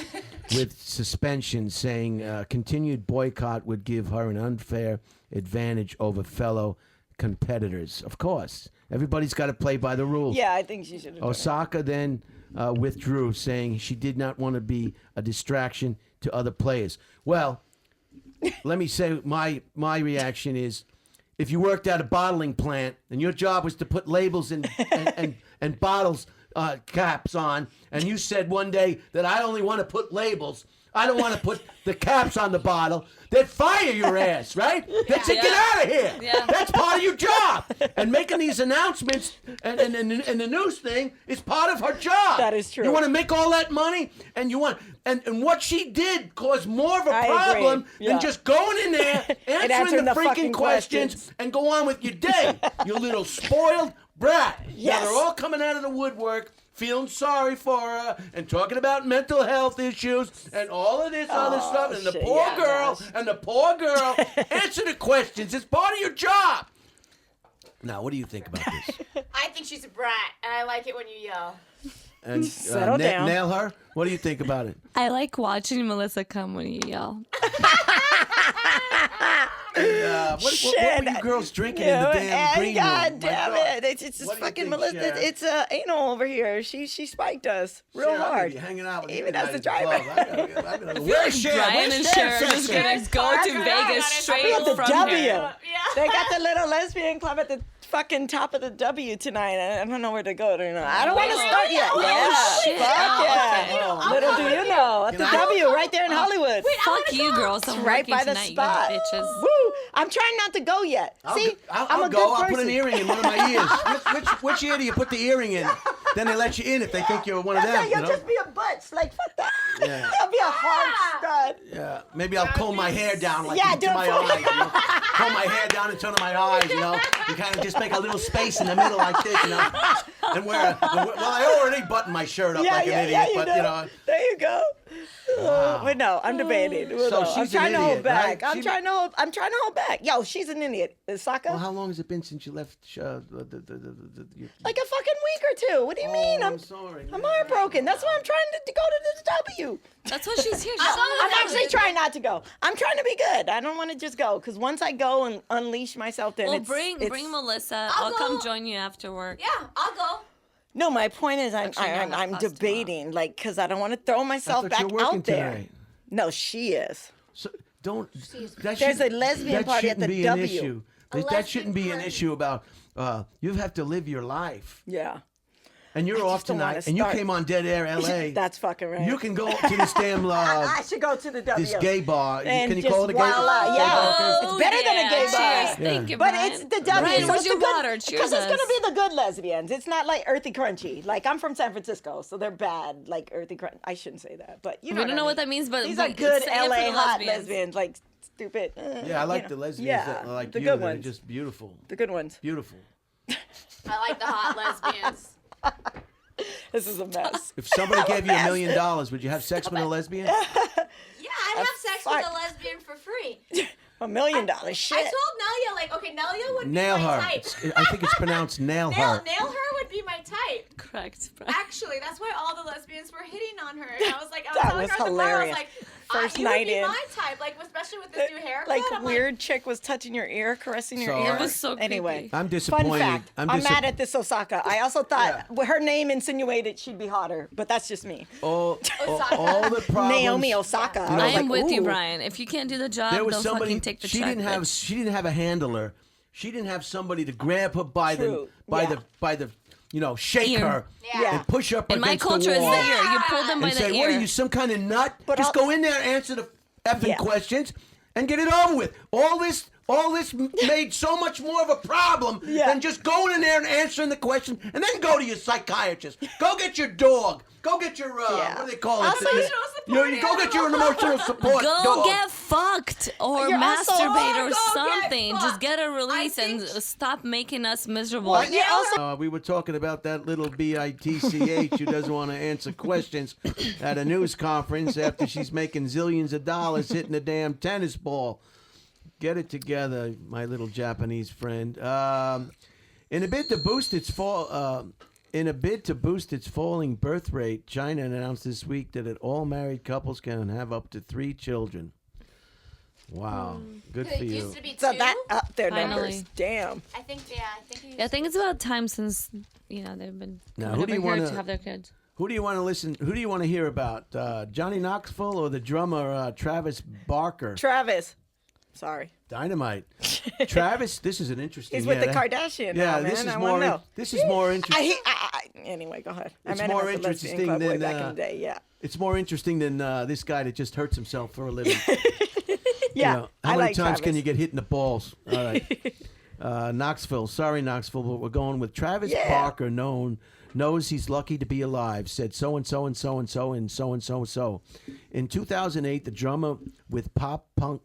with suspension, saying continued boycott would give her an unfair advantage over fellow competitors. Of course, everybody's got to play by the rules. Yeah, I think she should have. Osaka then withdrew, saying she did not want to be a distraction to other players. Well, let me say my reaction is, if you worked at a bottling plant and your job was to put labels and bottles caps on, and you said one day that I only want to put labels, I don't want to put the caps on the bottle, they'd fire your ass, right? They'd say, get out of here. Yeah. That's part of your job. And making these announcements and the news thing is part of her job. That is true. You want to make all that money, and you want and what she did caused more of a I problem agree. Yeah. than just going in there, answering the freaking fucking questions, and go on with your day. You little spoiled brat. Yes. Now they're all coming out of the woodwork, feeling sorry for her and talking about mental health issues and all of this other stuff. And the shit, poor yeah, girl, gosh. and the poor girl, answer the questions. It's part of your job. Now, what do you think about this? I think she's a brat, and I like it when you yell. And Settle down. Nail her. What do you think about it? I like watching Melissa come when you yell. What were you girls drinking in the damn green room? God My damn God. it! It's just What do you fucking think, Melissa. Sharon? It's anal over here. She spiked us real Sharon, I'm gonna hard. be hanging out with Even you as guys the at driver. club. I gotta- I feel Where's like Sharon? Brian Where's and Sharon Sharon are just Sessions? gonna go to Vegas We're straight at the from W. here. Yeah. They got the little lesbian club at the fucking top of the W tonight. I don't know where to go. I don't want to start yet. Oh, Yeah, shit. fuck Oh, yeah. okay. I'll Little come do you with know, at the Can I- W, right there in Hollywood. Fuck you, girls. I'm right working by the tonight, spot. you bitches. Woo! I'm trying not to go yet. See, I'll I'm a go. good I'll person. put an earring in one of my ears. Which ear do you put the earring in? Then they let you in if they think you're one of Yeah, them. you'll You know? just be a butch. Like, fuck that. Yeah. You'll be a hard stud. Yeah, maybe I'll comb my hair down like Yeah, into do it my for- eyes. You know? Comb my hair down in front of my eyes. You know, you kind of just make a little space in the middle like this. You know, and well, I already buttoned my shirt up like an idiot, but you know. There you go. But no, I'm debating. So I'm she's trying an to hold idiot, back. right? I'm trying to hold back. Yo, she's an idiot. Saka? Well, how long has it been since you left? Like a fucking week or two. What do you mean? I'm sorry. I'm heartbroken. That's why I'm trying to go to the W. That's what she's here. I'm actually trying not to go. I'm trying to be good. I don't want to just go because once I go and unleash myself, then Well, it's bring Melissa. I'll come go. join you after work. Yeah, I'll go. No, my point is Actually, no, I'm not us debating, like, because I don't want to throw I myself thought back you're working out there. tonight. No, she is. So don't. There's a lesbian party at the be W. An issue. A That lesbian shouldn't be an party. issue about. You have to live your life, Yeah. and you're I off just don't wanna tonight, and you start. came on Dead Air LA. That's fucking right. You can go to this damn I should go to the W. this gay bar. And Can you just call it a gay wild bar? out. Yeah. Oh, It's better than a gay yeah. bar. Cheers. Thank you, But Brian. it's the W. Brian, so where's it's your the good- water? Cheers Because it's us. going to be the good lesbians. It's not like earthy crunchy. Like, I'm from San Francisco, so they're bad, like earthy crunchy. I shouldn't say that, but you know We don't know I what mean. that means, but These we- are good say it for LA the hot lesbians. lesbians, like stupid. Yeah, I like you the know. lesbians Yeah, that are like the you. good That are ones. just beautiful, The good ones. beautiful. I like the hot lesbians. This is a mess. If somebody gave you $1 million, would you have sex with a lesbian? Yeah, I'd have sex with a fuck. lesbian for free. $1 million shit. I told Nelia, like, okay, Nelia would Nail be my her. type. I think it's pronounced nail her. Nail her would be my type. Correct, Brian. Actually, that's why all the lesbians were hitting on her. And I was like, I was That telling was her at the bar, I was hilarious. like, First you night would be in. my type, like, especially with this new haircut. Like I'm weird chick was touching your ear, caressing your So- ear. It was so Anyway, creepy. I'm fun disappointed. fact. I'm mad at this Osaka. I also thought her name insinuated she'd be hotter, but that's just me. all Osaka. the problems. Naomi Osaka. You know, I like, am with you, ooh. Brian. If you can't do the job, There was don't somebody. fucking take the She check. didn't have. bitch. She didn't have a handler. She didn't have somebody to grab her by True. the shake Ear. her Yeah. and push her up In my against culture, the it's wall. the ear. You pull them by and the say, ear. "What are you, some kind of nut?" But Just I'll- go in there, answer the effing Yeah. questions, and get it over with. All this made so much more of a problem Yeah. than just going in there and answering the question, and then go to your psychiatrist. Go get your dog. Go get your Yeah. what do they call it? Also, You- Emotional support you go get your animal. emotional support Go dog. get fucked or You're also- masturbate Oh, or go get something. Just fucked. get a release I and think- stop making us miserable. Well, you're also We were talking about that little bitch who doesn't want to answer questions at a news conference after she's making zillions of dollars hitting a damn tennis ball. Get it together, my little Japanese friend. In a bid to boost its falling birth rate, China announced this week that all married couples can have up to 3 children. Wow, good for It you. used to be 2. So that up their Finally. numbers. Damn. I think, I think it's about time since they've been Now, coming who do you over here wanna- to have their kids. Who do you want to listen? Who do you want to hear about? Johnny Knoxville or the drummer Travis Barker? Travis. Sorry. Dynamite. Travis, this is an interesting. He's with the that- Kardashian Yeah, now, man. this is I more. wanna know. This is more interesting. Anyway, go ahead. It's I met him more at the interesting lesbian club way than, back in the day. Yeah. It's more interesting than this guy that just hurts himself for a living. Yeah. How I many like times Travis. can you get hit in the balls? All right. Knoxville. Sorry, Knoxville, but we're going with Travis Yeah. Barker, knows he's lucky to be alive, said so-and-so and so-and-so and so-and-so and so. In 2008, the drummer with pop-punk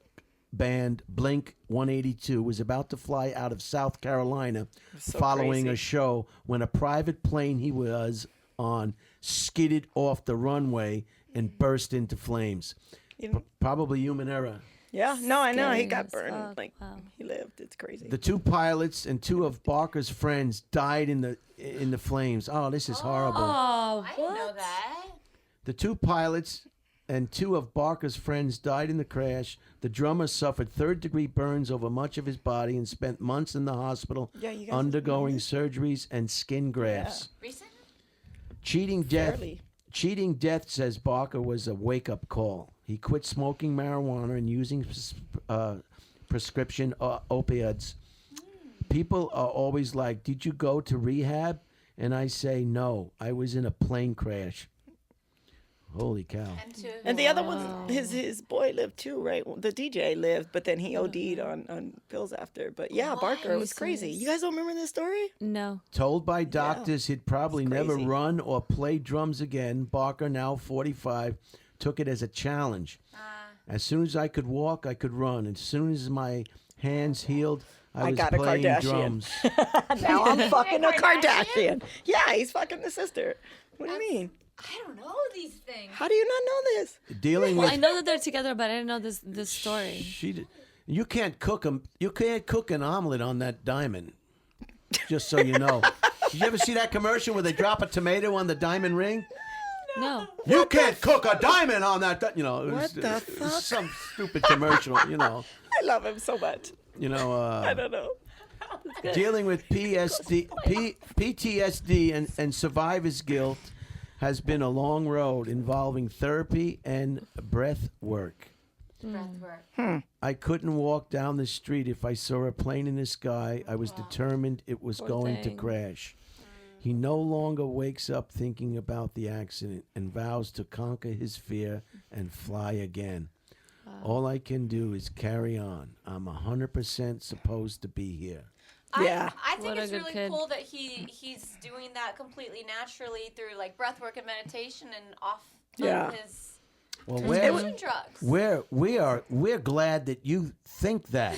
band Blink-182 was about to fly out of South Carolina So following crazy. a show when a private plane he was on skidded off the runway and burst into flames. Probably human error. Yeah. No, I know. He Scary got as burned. fuck. Like, Wow. he lived. It's crazy. The 2 pilots and 2 of Barker's friends died in the flames. Oh, this is horrible. Oh, I didn't know that. The 2 pilots and 2 of Barker's friends died in the crash. The drummer suffered 3rd-degree burns over much of his body and spent months in the hospital Yeah, you guys undergoing surgeries and skin grafts. Recent? Cheating death. Fairly. Cheating death, says Barker, was a wake-up call. He quit smoking marijuana and using prescription opioids. People are always like, "Did you go to rehab?" And I say, "No, I was in a plane crash." Holy cow! And the other one, his boy lived too, right? The DJ lived, but then he OD'd on pills after. But yeah, Barker, it was crazy. You guys don't remember this story? no. Told by doctors he'd probably It's never crazy. run or play drums again, Barker, now 45, took it as a challenge. As soon as I could walk, I could run. As soon as my hands healed, I was got a playing Kardashian. drums. Now I'm fucking a Kardashian? Kardashian. Yeah, he's fucking the sister. What do you mean? I don't know these things. How do you not know this? Dealing Well, with I know that they're together, but I didn't know this story. you can't cook 'em. You can't cook an omelet on that diamond. Just so you know. Did you ever see that commercial where they drop a tomato on the diamond ring? No. You can't cook a diamond on that. It was, What the it was fuck? some stupid commercial. I love him so much. I don't know. Dealing with PTSD and survivor's guilt has been a long road involving therapy and breath work. Breath work. I couldn't walk down the street if I saw a plane in the sky. I was determined it was Poor going to thing. crash. He no longer wakes up thinking about the accident and vows to conquer his fear and fly again. All I can do is carry on. I'm 100% supposed to be here. Yeah. I think What a it's good really kid. cool that he's doing that completely naturally through like breath work and meditation and off Yeah. of his Well, prescription drugs. we're glad that you think that.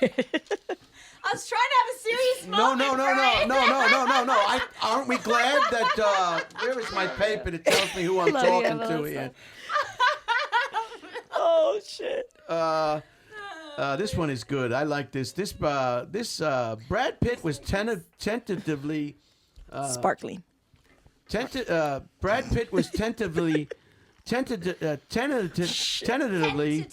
I was trying to have a serious No. moment. Brian. Aren't we glad that? Where is my paper that tells me who I'm Love you, talking to Melissa. here? Oh shit. This one is good. I like this. Brad Pitt was tentatively. Sparkling. Brad Pitt was tentatively Tentatively.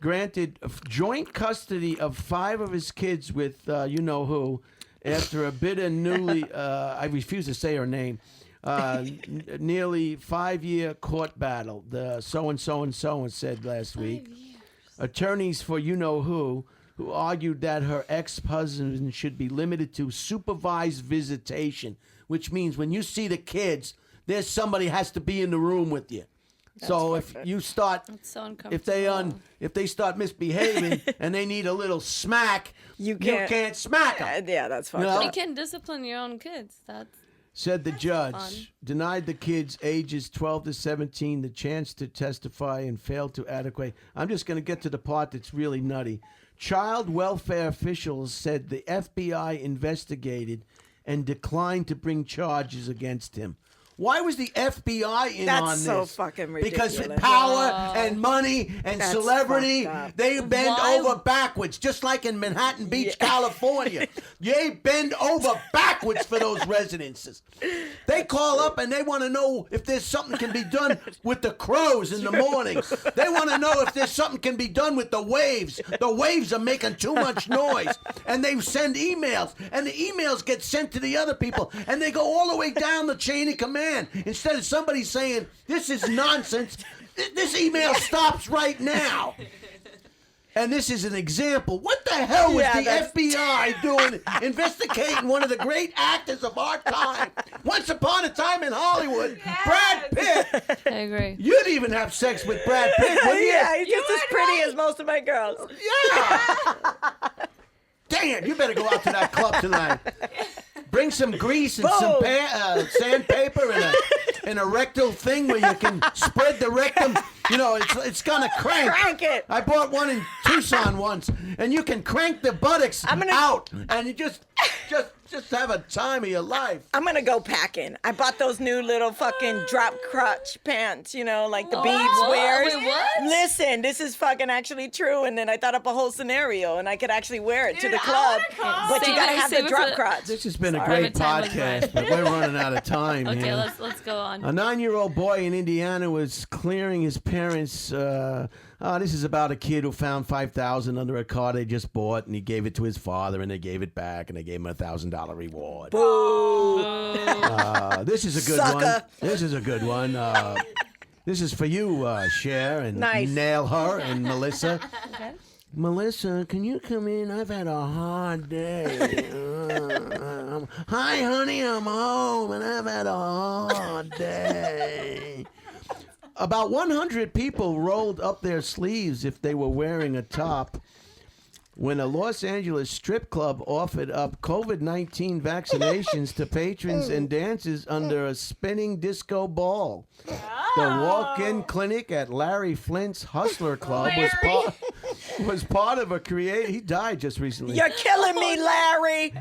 granted joint custody of 5 of his kids with you know who, after a bitter newly I refuse to say her name. Nearly 5-year court battle. The so and so said last week. Attorneys for you know who argued that her ex-husband should be limited to supervised visitation, which means when you see the kids, there's somebody has to be in the room with you. So if you start, It's so uncomfortable. if they start misbehaving and they need a little smack, You can't- smack them. Yeah, that's fucked No. up. You can discipline your own kids. That's Said the judge, fun. denied the kids ages 12 to 17 the chance to testify and failed to adequate. I'm just going to get to the part that's really nutty. Child welfare officials said the FBI investigated and declined to bring charges against him. Why was the FBI in on this? That's so fucking ridiculous. Because power and money and That's celebrity, fucked up. they bend Why- over backwards, just like in Manhattan Beach, California. They bend over backwards for those residences. They call up and they want to know if there's something can be done with the crows in the morning. They want to know if there's something can be done with the waves. The waves are making too much noise. And they send emails, and the emails get sent to the other people, and they go all the way down the chain of command. Instead of somebody saying, this is nonsense, this email stops right now. And this is an example. What the hell was the FBI doing investigating one of the great actors of our time? Once upon a time in Hollywood, Brad Pitt. I agree. You'd even have sex with Brad Pitt, wouldn't you? Yeah, he's just as pretty as most of my girls. Yeah. Damn, you better go out to that club tonight. Bring some grease and some sandpaper and a rectal thing where you can spread the rectum. You know, it's gonna crank. Crank it. I bought one in Tucson once, and you can crank the buttocks out, and you just have a time of your life. I'm gonna go packing. I bought those new little fucking drop crotch pants, you know, like the Biebs wears. Wait, what? Listen, this is fucking actually true. And then I thought up a whole scenario, and I could actually wear it to the club. But you gotta have the drop crotch. This has been a Sorry. great Time was podcast, right. but we're running out of time. Okay, here. let's go on. A 9-year-old boy in Indiana was clearing his parents. This is about a kid who found $5,000 under a car they just bought, and he gave it to his father, and they gave it back, and they gave him a $1,000 reward. This is a good one. Sucker. This is a good one. This is for you, Cher, and Nice. Nail Her, and Melissa. Okay. Melissa, can you come in? I've had a hard day. Hi, honey, I'm home, and I've had a hard day. About 100 people rolled up their sleeves if they were wearing a top when a Los Angeles strip club offered up COVID-19 vaccinations to patrons and dancers under a spinning disco ball. The walk-in clinic at Larry Flint's Hustler Club was part of a creative. He died just recently. You're killing me, Larry.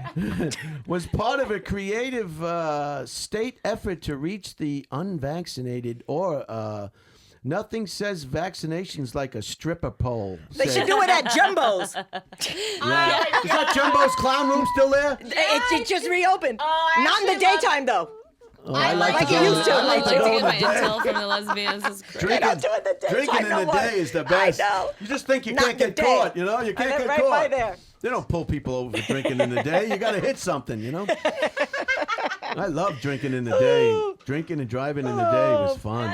Was part of a creative state effort to reach the unvaccinated, or nothing says vaccinations like a stripper pole. They should do it at Jumbo's. Yeah. Is that Jumbo's Clown Room still there? It just reopened. I Not in the actually love- daytime, though. Oh, I like it used to. I I like like to to go get in my the day. intel from the lesbians. It's great. Drinking, don't do it in the daytime drinking in no the more. day is the best. I know. You just think you Not can't the get day. caught, you know? You I can't live get right caught. by there. They don't pull people over for drinking in the day. You got to hit something, you know? I love drinking in the day. Drinking and driving in the day was fun.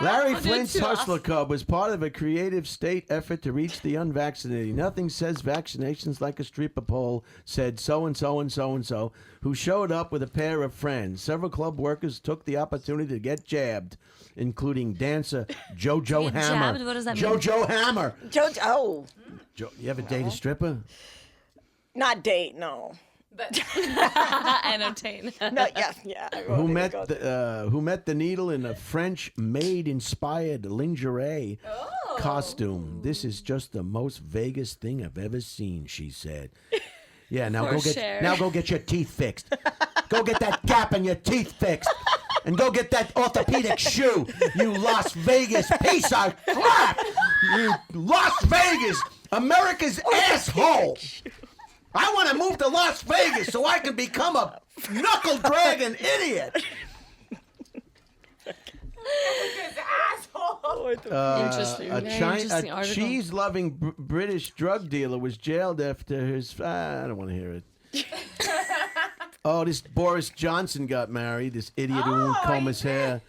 Larry Flint's Hustler Club was part of a creative state effort to reach the unvaccinated. Nothing says vaccinations like a stripper pole, said so-and-so and so-and-so, who showed up with a pair of friends. Several club workers took the opportunity to get jabbed, including dancer JoJo Get Hammer. jabbed? What does that mean? JoJo Hammer. Oh, You ever date a stripper? not date, no. Entertain. No, yeah. I won't Who even met go there. who met the needle in a French maid-inspired lingerie costume. This is just the most Vegas thing I've ever seen, she said. Yeah, now For Cher. go get your teeth fixed. Go get that gap in your teeth fixed. And go get that orthopedic shoe, you Las Vegas piece of crap. You Las Vegas, America's asshole. I want to move to Las Vegas so I can become a knuckle-dragging idiot. Interesting. A, Very Chi- interesting a article. cheese-loving British drug dealer was jailed after his... I don't want to hear it. Oh, this Boris Johnson got married. This idiot who won't comb his hair.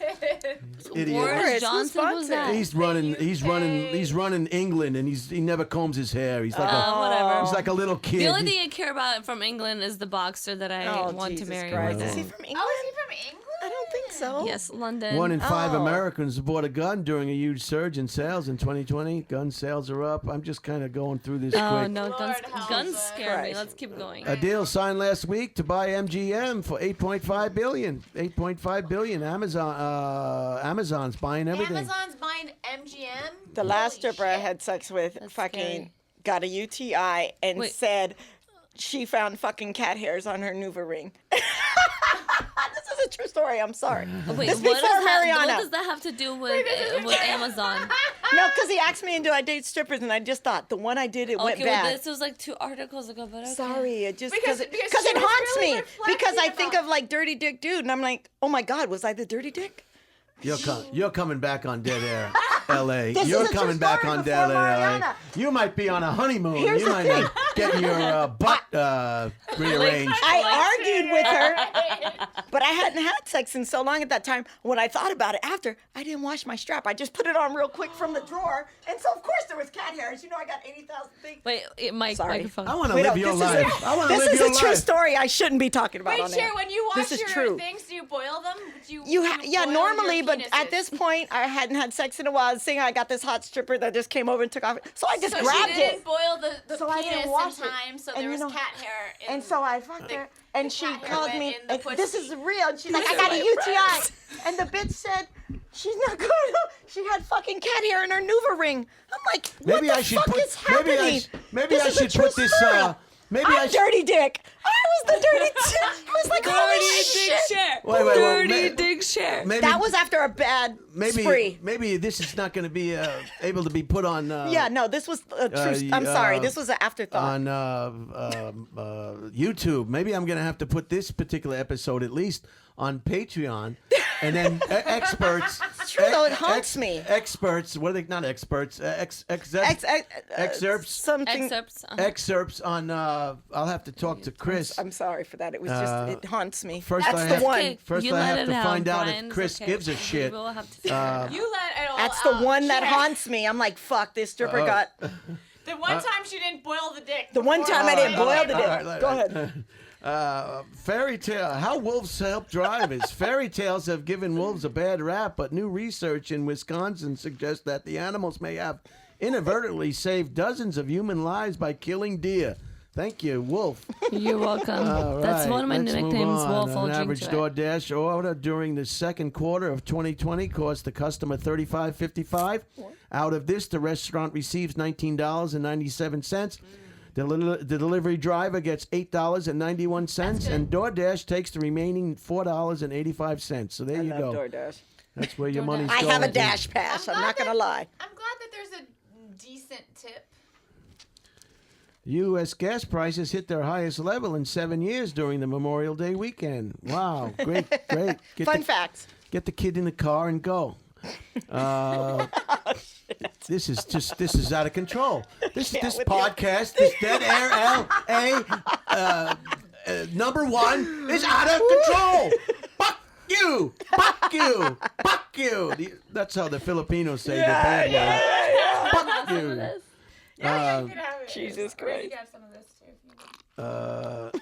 Idiot. Boris Johnson who's was that? He's running England, and he never combs his hair. He's like whatever. he's like a little kid. The only thing I care about from England is the boxer that I Oh, want Jesus to marry. Christ. one Is day. he from England? Oh, is he from England? I don't think so. Yes, London. 1 in 5 Oh. Americans bought a gun during a huge surge in sales in 2020. Gun sales are up. I'm just kind of going through this Oh quick. no, Lord help guns us. scare me. Christ. Let's keep going. A deal signed last week to buy MGM for $8.5 billion. $8.5 billion. Amazon's buying everything. Amazon's buying MGM. The last Holy stripper I shit. had sex with That's fucking scary. got a UTI and Wait. said she found fucking cat hairs on her Nuva ring. true story. I'm sorry. Wait, This what before does Mariana. what does that have to do with Amazon? No, because he asked me, do I date strippers? And I just thought the one I did, it went Okay, well, bad. this was like 2 articles ago, but okay. Sorry, it just Because because she it was haunts really me. Because I reflective think about- of like dirty dick dude, and I'm like, oh my God, was I the dirty dick? You're coming back on Dead Air, L.A. This You're is a true coming back story on before Dead Air, L.A. Mariana. You might be on a honeymoon. Here's You the might thing. not get your butt rearranged. I argued with her, but I hadn't had sex in so long at that time. When I thought about it after, I didn't wash my strap. I just put it on real quick from the drawer, and so of course there was cat hairs. You know, I got 80,000 things. Wait, Sorry. microphone. I want to Wait, live no, your this life. is I want to this live is your a true life. story. I shouldn't be talking about Wait, on Cher, air. when you wash This is your true. things, do you boil them? Do you Yeah, boil normally, your but at penises? this point, I hadn't had sex in a while. Seeing I got this hot stripper that just came over and took off, so I just So grabbed she didn't it. boil the So I penis didn't in wash it. time, so And there you was know- cat hair. And so I fucked her, and she cat hair called went me. in the And this pussy. is real. And she's like, I got a UTI. And the bitch said, she's not going to. She had fucking cat hair in her Nuva ring. I'm like, what Maybe the I should fuck put. is happening? Maybe This I is a should true put this. story. Maybe I I'm should. dirty dick. I was the dirty dick. I was like, holy shit. Wait, Dirty dick share. Maybe, That was after a bad spree. maybe this is not going to be able to be put on. Yeah, no, this was a true. I'm sorry, this was an afterthought. On YouTube. Maybe I'm going to have to put this particular episode at least on Patreon, and then experts. It's true though, it haunts me. Experts. What are they? Not experts. Excerpts. Something. Excerpts. Excerpts on. I'll have to talk to Chris. I'm sorry for that. It was just it haunts me. First That's I the have- one. Okay, First you I let have it to out, find out if Brian. Chris Okay. gives a shit. We will have to You let it all That's the out. one that Cher. haunts me. I'm like, fuck, this stripper got. The one time she didn't boil the dick. The one time I didn't all boil right, the all dick. right, Go all right. ahead. Fairy tale. How wolves help drivers. Fairy tales have given wolves a bad rap, but new research in Wisconsin suggests that the animals may have inadvertently saved dozens of human lives by killing deer. Thank you, Wolf. You're welcome. All That's right, one of my let's move nicknames, on. Wolf. I'll An drink average to it. DoorDash order during the second quarter of 2020 cost the customer $35.55. Out of this, the restaurant receives $19.97. The delivery driver gets $8.91, and DoorDash takes the remaining $4.85. So there I you love go. DoorDash. That's where your money's I going. have a dash pass. I'm not gonna lie. I'm glad that there's a decent tip. U.S. gas prices hit their highest level in 7 years during the Memorial Day weekend. Wow, great, great. Fun facts. Get the kid in the car and go. This is out of control. This podcast, this Dead Air LA number one is out of control. Fuck you, fuck you, fuck you. That's how the Filipinos say the bad word. Fuck you. Yeah, you can have it. Jesus Or Christ. You can have some of this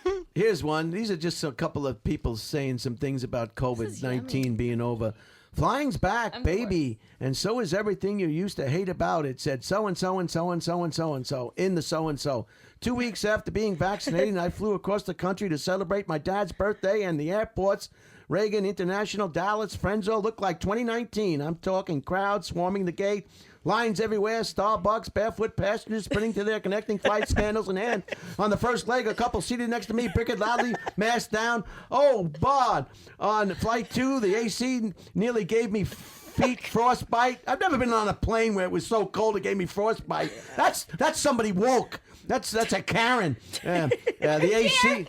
too. Here's one. These are just a couple of people saying some things about COVID-19 being over. Flying's back, baby, and so is everything you used to hate about it, said so-and-so and so-and-so and so-and-so in the so-and-so. 2 weeks after being vaccinated, I flew across the country to celebrate my dad's birthday, and the airports, Reagan International, Dallas, Fresno, looked like 2019. I'm talking crowds swarming the gate, lines everywhere, Starbucks, barefoot passengers sprinting to their connecting flight scandals in hand. On the first leg, a couple seated next to me, picket loudly, mask down. Oh, God. On flight 2, the AC nearly gave me feet frostbite. I've never been on a plane where it was so cold it gave me frostbite. That's somebody woke. That's a Karen. The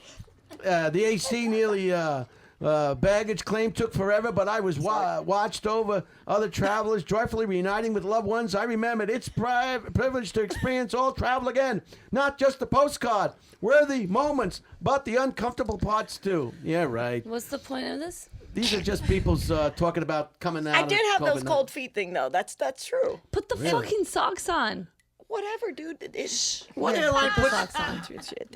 AC nearly... baggage claim took forever, but I was watched over other travelers joyfully reuniting with loved ones. I remembered it's privilege to experience all travel again, not just the postcard. Worthy moments, but the uncomfortable parts too. Yeah, right. What's the point of this? These are just people's talking about coming out. I did have of those COVID-19. cold feet thing though. That's true. Put the fucking socks on. Whatever, dude. What do you like? Put the socks on.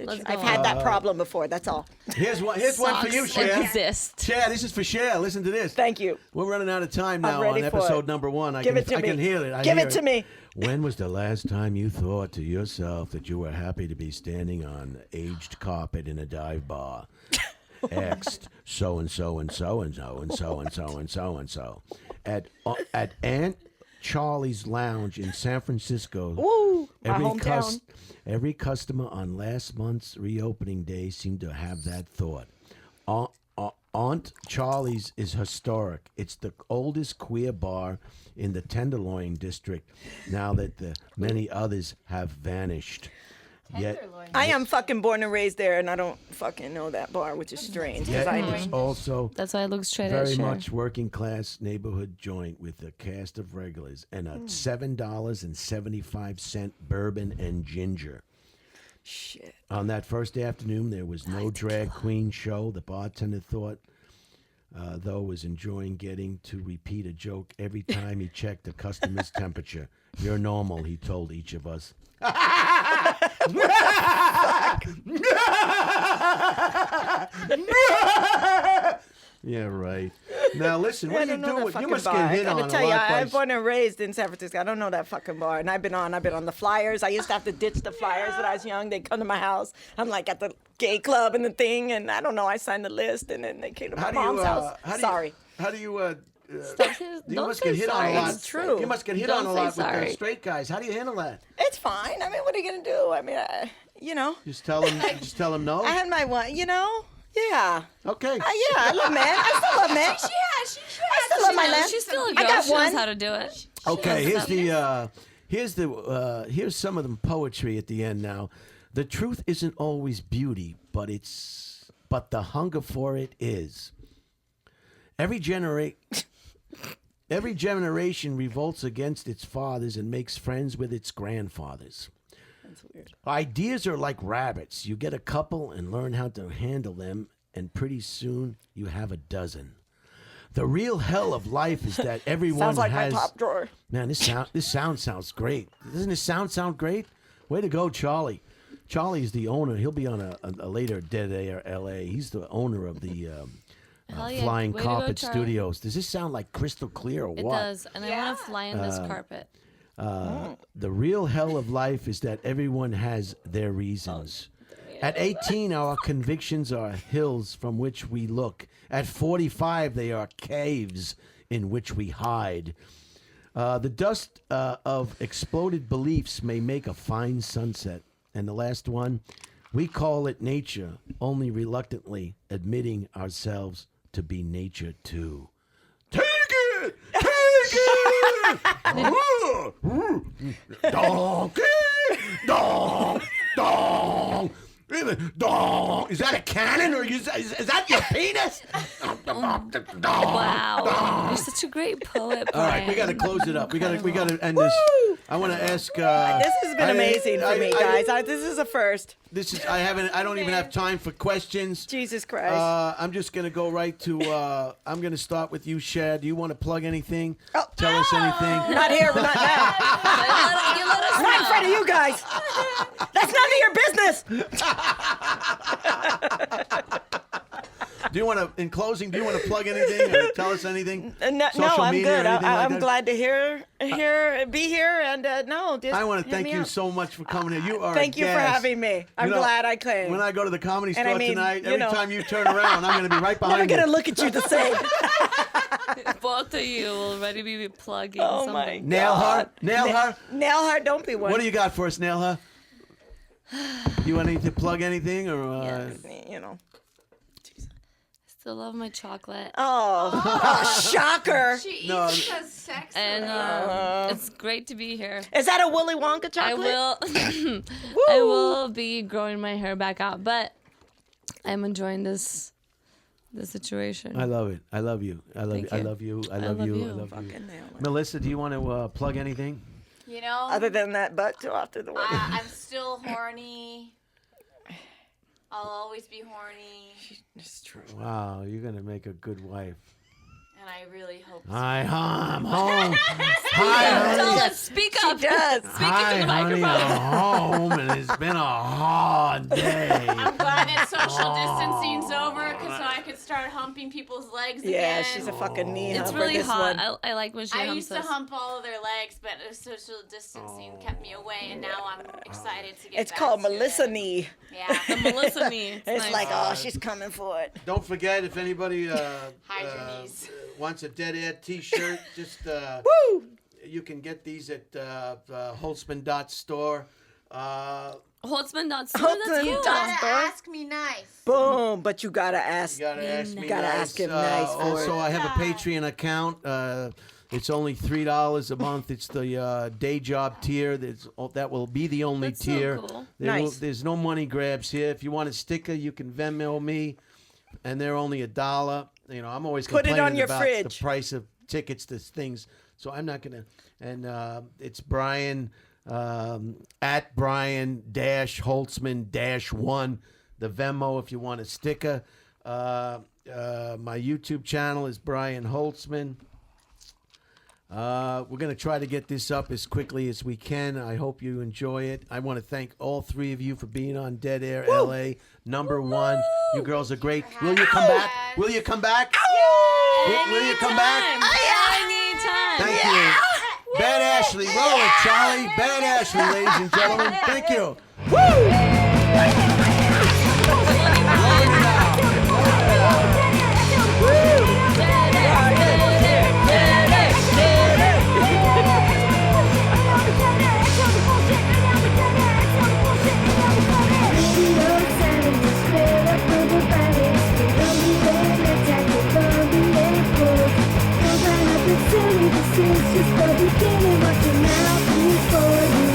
Let's I've go had on. that problem before. That's all. Here's one for you, Socks Cher. exist. Cher, this is for Cher. Listen to this. Thank you. We're running out of time I'm now ready on for episode it. number 1. I Give it to I me. can hear it. Give it to me. When was the last time you thought to yourself that you were happy to be standing on aged carpet in a dive bar? X'd so and so and so and so and so and so and so and so at Aunt Charlie's Lounge in San Francisco. Woo, my hometown. Every customer on last month's reopening day seemed to have that thought. Aunt Charlie's is historic. It's the oldest queer bar in the Tenderloin district now that the many others have vanished. Yet, I am fucking born and raised there, and I don't fucking know that bar, which is strange. 'Cause yet I it's also That's why I look straight at very Cher. much working class neighborhood joint with a cast of regulars and a $7.75 bourbon and ginger. Shit. On that first afternoon, there was no drag queen show. The bartender thought, though, was enjoying getting to repeat a joke every time he checked the customer's temperature. You're normal, he told each of us. Yeah, right. Now listen, what are you doing? You must get hit on a lot. tell you, I'm by... born and raised in San Francisco. I don't know that fucking bar, and I've been on the flyers. I used to have to ditch the flyers when I was young. They'd come to my house. I'm like at the gay club and the thing, and I don't know. I signed the list, and then they came to my mom's house. Sorry. How do you? You Don't must say get hit sorry. on a lot. It's true. You must get hit Don't on a say lot with sorry. the straight guys. How do you handle that? It's fine. I mean, what are you gonna do? I mean, Just tell them no. I had my one. Yeah. Okay. Yeah, I love men. I still love men. She I still love my men. She's still a I girl. got She knows one. how to do it. Okay, She knows here's some of the poetry at the end now. The truth isn't always beauty, but the hunger for it is. Every generation revolts against its fathers and makes friends with its grandfathers. That's weird. Ideas are like rabbits. You get a couple and learn how to handle them, and pretty soon you have a dozen. The real hell of life is that everyone Sounds like has. my top drawer. Man, this sound sounds great. Doesn't this sound great? Way to go, Charlie. Charlie's the owner. He'll be on a later Dead Air LA. He's the owner of the Hell yeah. Flying Way to go, Carpet Charlie. Studios. Does this sound like crystal clear or It what? does, and I want to fly in this carpet. The real hell of life is that everyone has their reasons. At 18, our convictions are hills from which we look. At 45, they are caves in which we hide. The dust of exploded beliefs may make a fine sunset. And the last one, we call it nature, only reluctantly admitting ourselves to be nature too. Take it! Take it! Donkey! Donk! Donk! Dong! Is that a cannon or is that your penis? Wow, you're such a great poet, All right, Brian. we got to close it up. We got to end this. I want to ask. This has been amazing for me, guys. This is a first. I don't even have time for questions. Jesus Christ. I'm just gonna go right to. I'm gonna start with you, Shad. Do you want to plug anything? Oh. Tell us anything. Not here, not now. You let us Not in know. front of you guys. That's none of your business. Do you want to, in closing, do you want to plug anything or tell us anything? No, Social I'm media or good. anything like I'm that? glad to be here, and no. Just I want to hit thank me you up. so much for coming here. You are. Thank a you for guest. having me. I'm You know, glad I came. When I go to the comedy And store I mean, tonight, you every know. time you turn around, I'm going to be right Never behind you. gonna look at you the same. Both of you will already be plugging Oh something. my Nail her. Nail her. Nail her. Don't be one. What do you got for us, Nail her? You want to plug anything or? You know. Still love my chocolate. Oh, shocker. She No. eats because sex. And it's great to be here. Is that a Willy Wonka chocolate? I will I will be growing my hair back out, but I'm enjoying this situation. I love it. I love you. I love you. Thank I you. love you. I I love love you. I you. love you. Fucking nail it. Melissa, do you want to plug anything? You know, Other than that butt till after the wedding. I'm still horny. I'll always be horny, It's true. Wow, you're gonna make a good wife. and I really hope. Hi, I'm home. Hi, Tell honey. us, speak up. does. Speak into Hi, the honey. microphone. I'm home, and it's been a hard day. I'm glad that social distancing's over, because so I could start humping people's legs Yeah, again. she's a fucking knee It's humper, really this hot. one. I like when she I humps used to us. hump all of their legs, but social distancing kept me away, and now I'm excited to get It's back called to Melissa it. knee. Yeah. The Melissa knee. It's, It's nice. like, oh, she's coming for it. Don't forget, if anybody Hide your knees. wants a Dead Air T-shirt, just Woo! you can get these at Holtzman.store. Holtzman.store. Holtzman That's you. dot- Gotta Store? ask me nice. Boom. But you gotta ask. You gotta ask me Gotta nice. ask him nice for Also, it. I have a Patreon account. It's only $3 a month. It's the day job tier. That will be the only That's so tier. cool. Nice. There's no money grabs here. If you want a sticker, you can Venmo me, and they're only $1. You know, I'm always Put it complaining on your about fridge. the price of tickets to things, so I'm not gonna. And it's Brian at Brian Holtzman -1. The Venmo if you want a sticker. My YouTube channel is Brian Holtzman. We're going to try to get this up as quickly as we can. I hope you enjoy it. I want to thank all three of you for being on Dead Air LA #1. You girls are great. Will you come back? Will you come back? Will you come back? Anytime. Thank you. Bad Ashley. Roll it, Charlie. Bad Ashley, ladies and gentlemen. Thank you. This is just the beginning, watch your mouth before you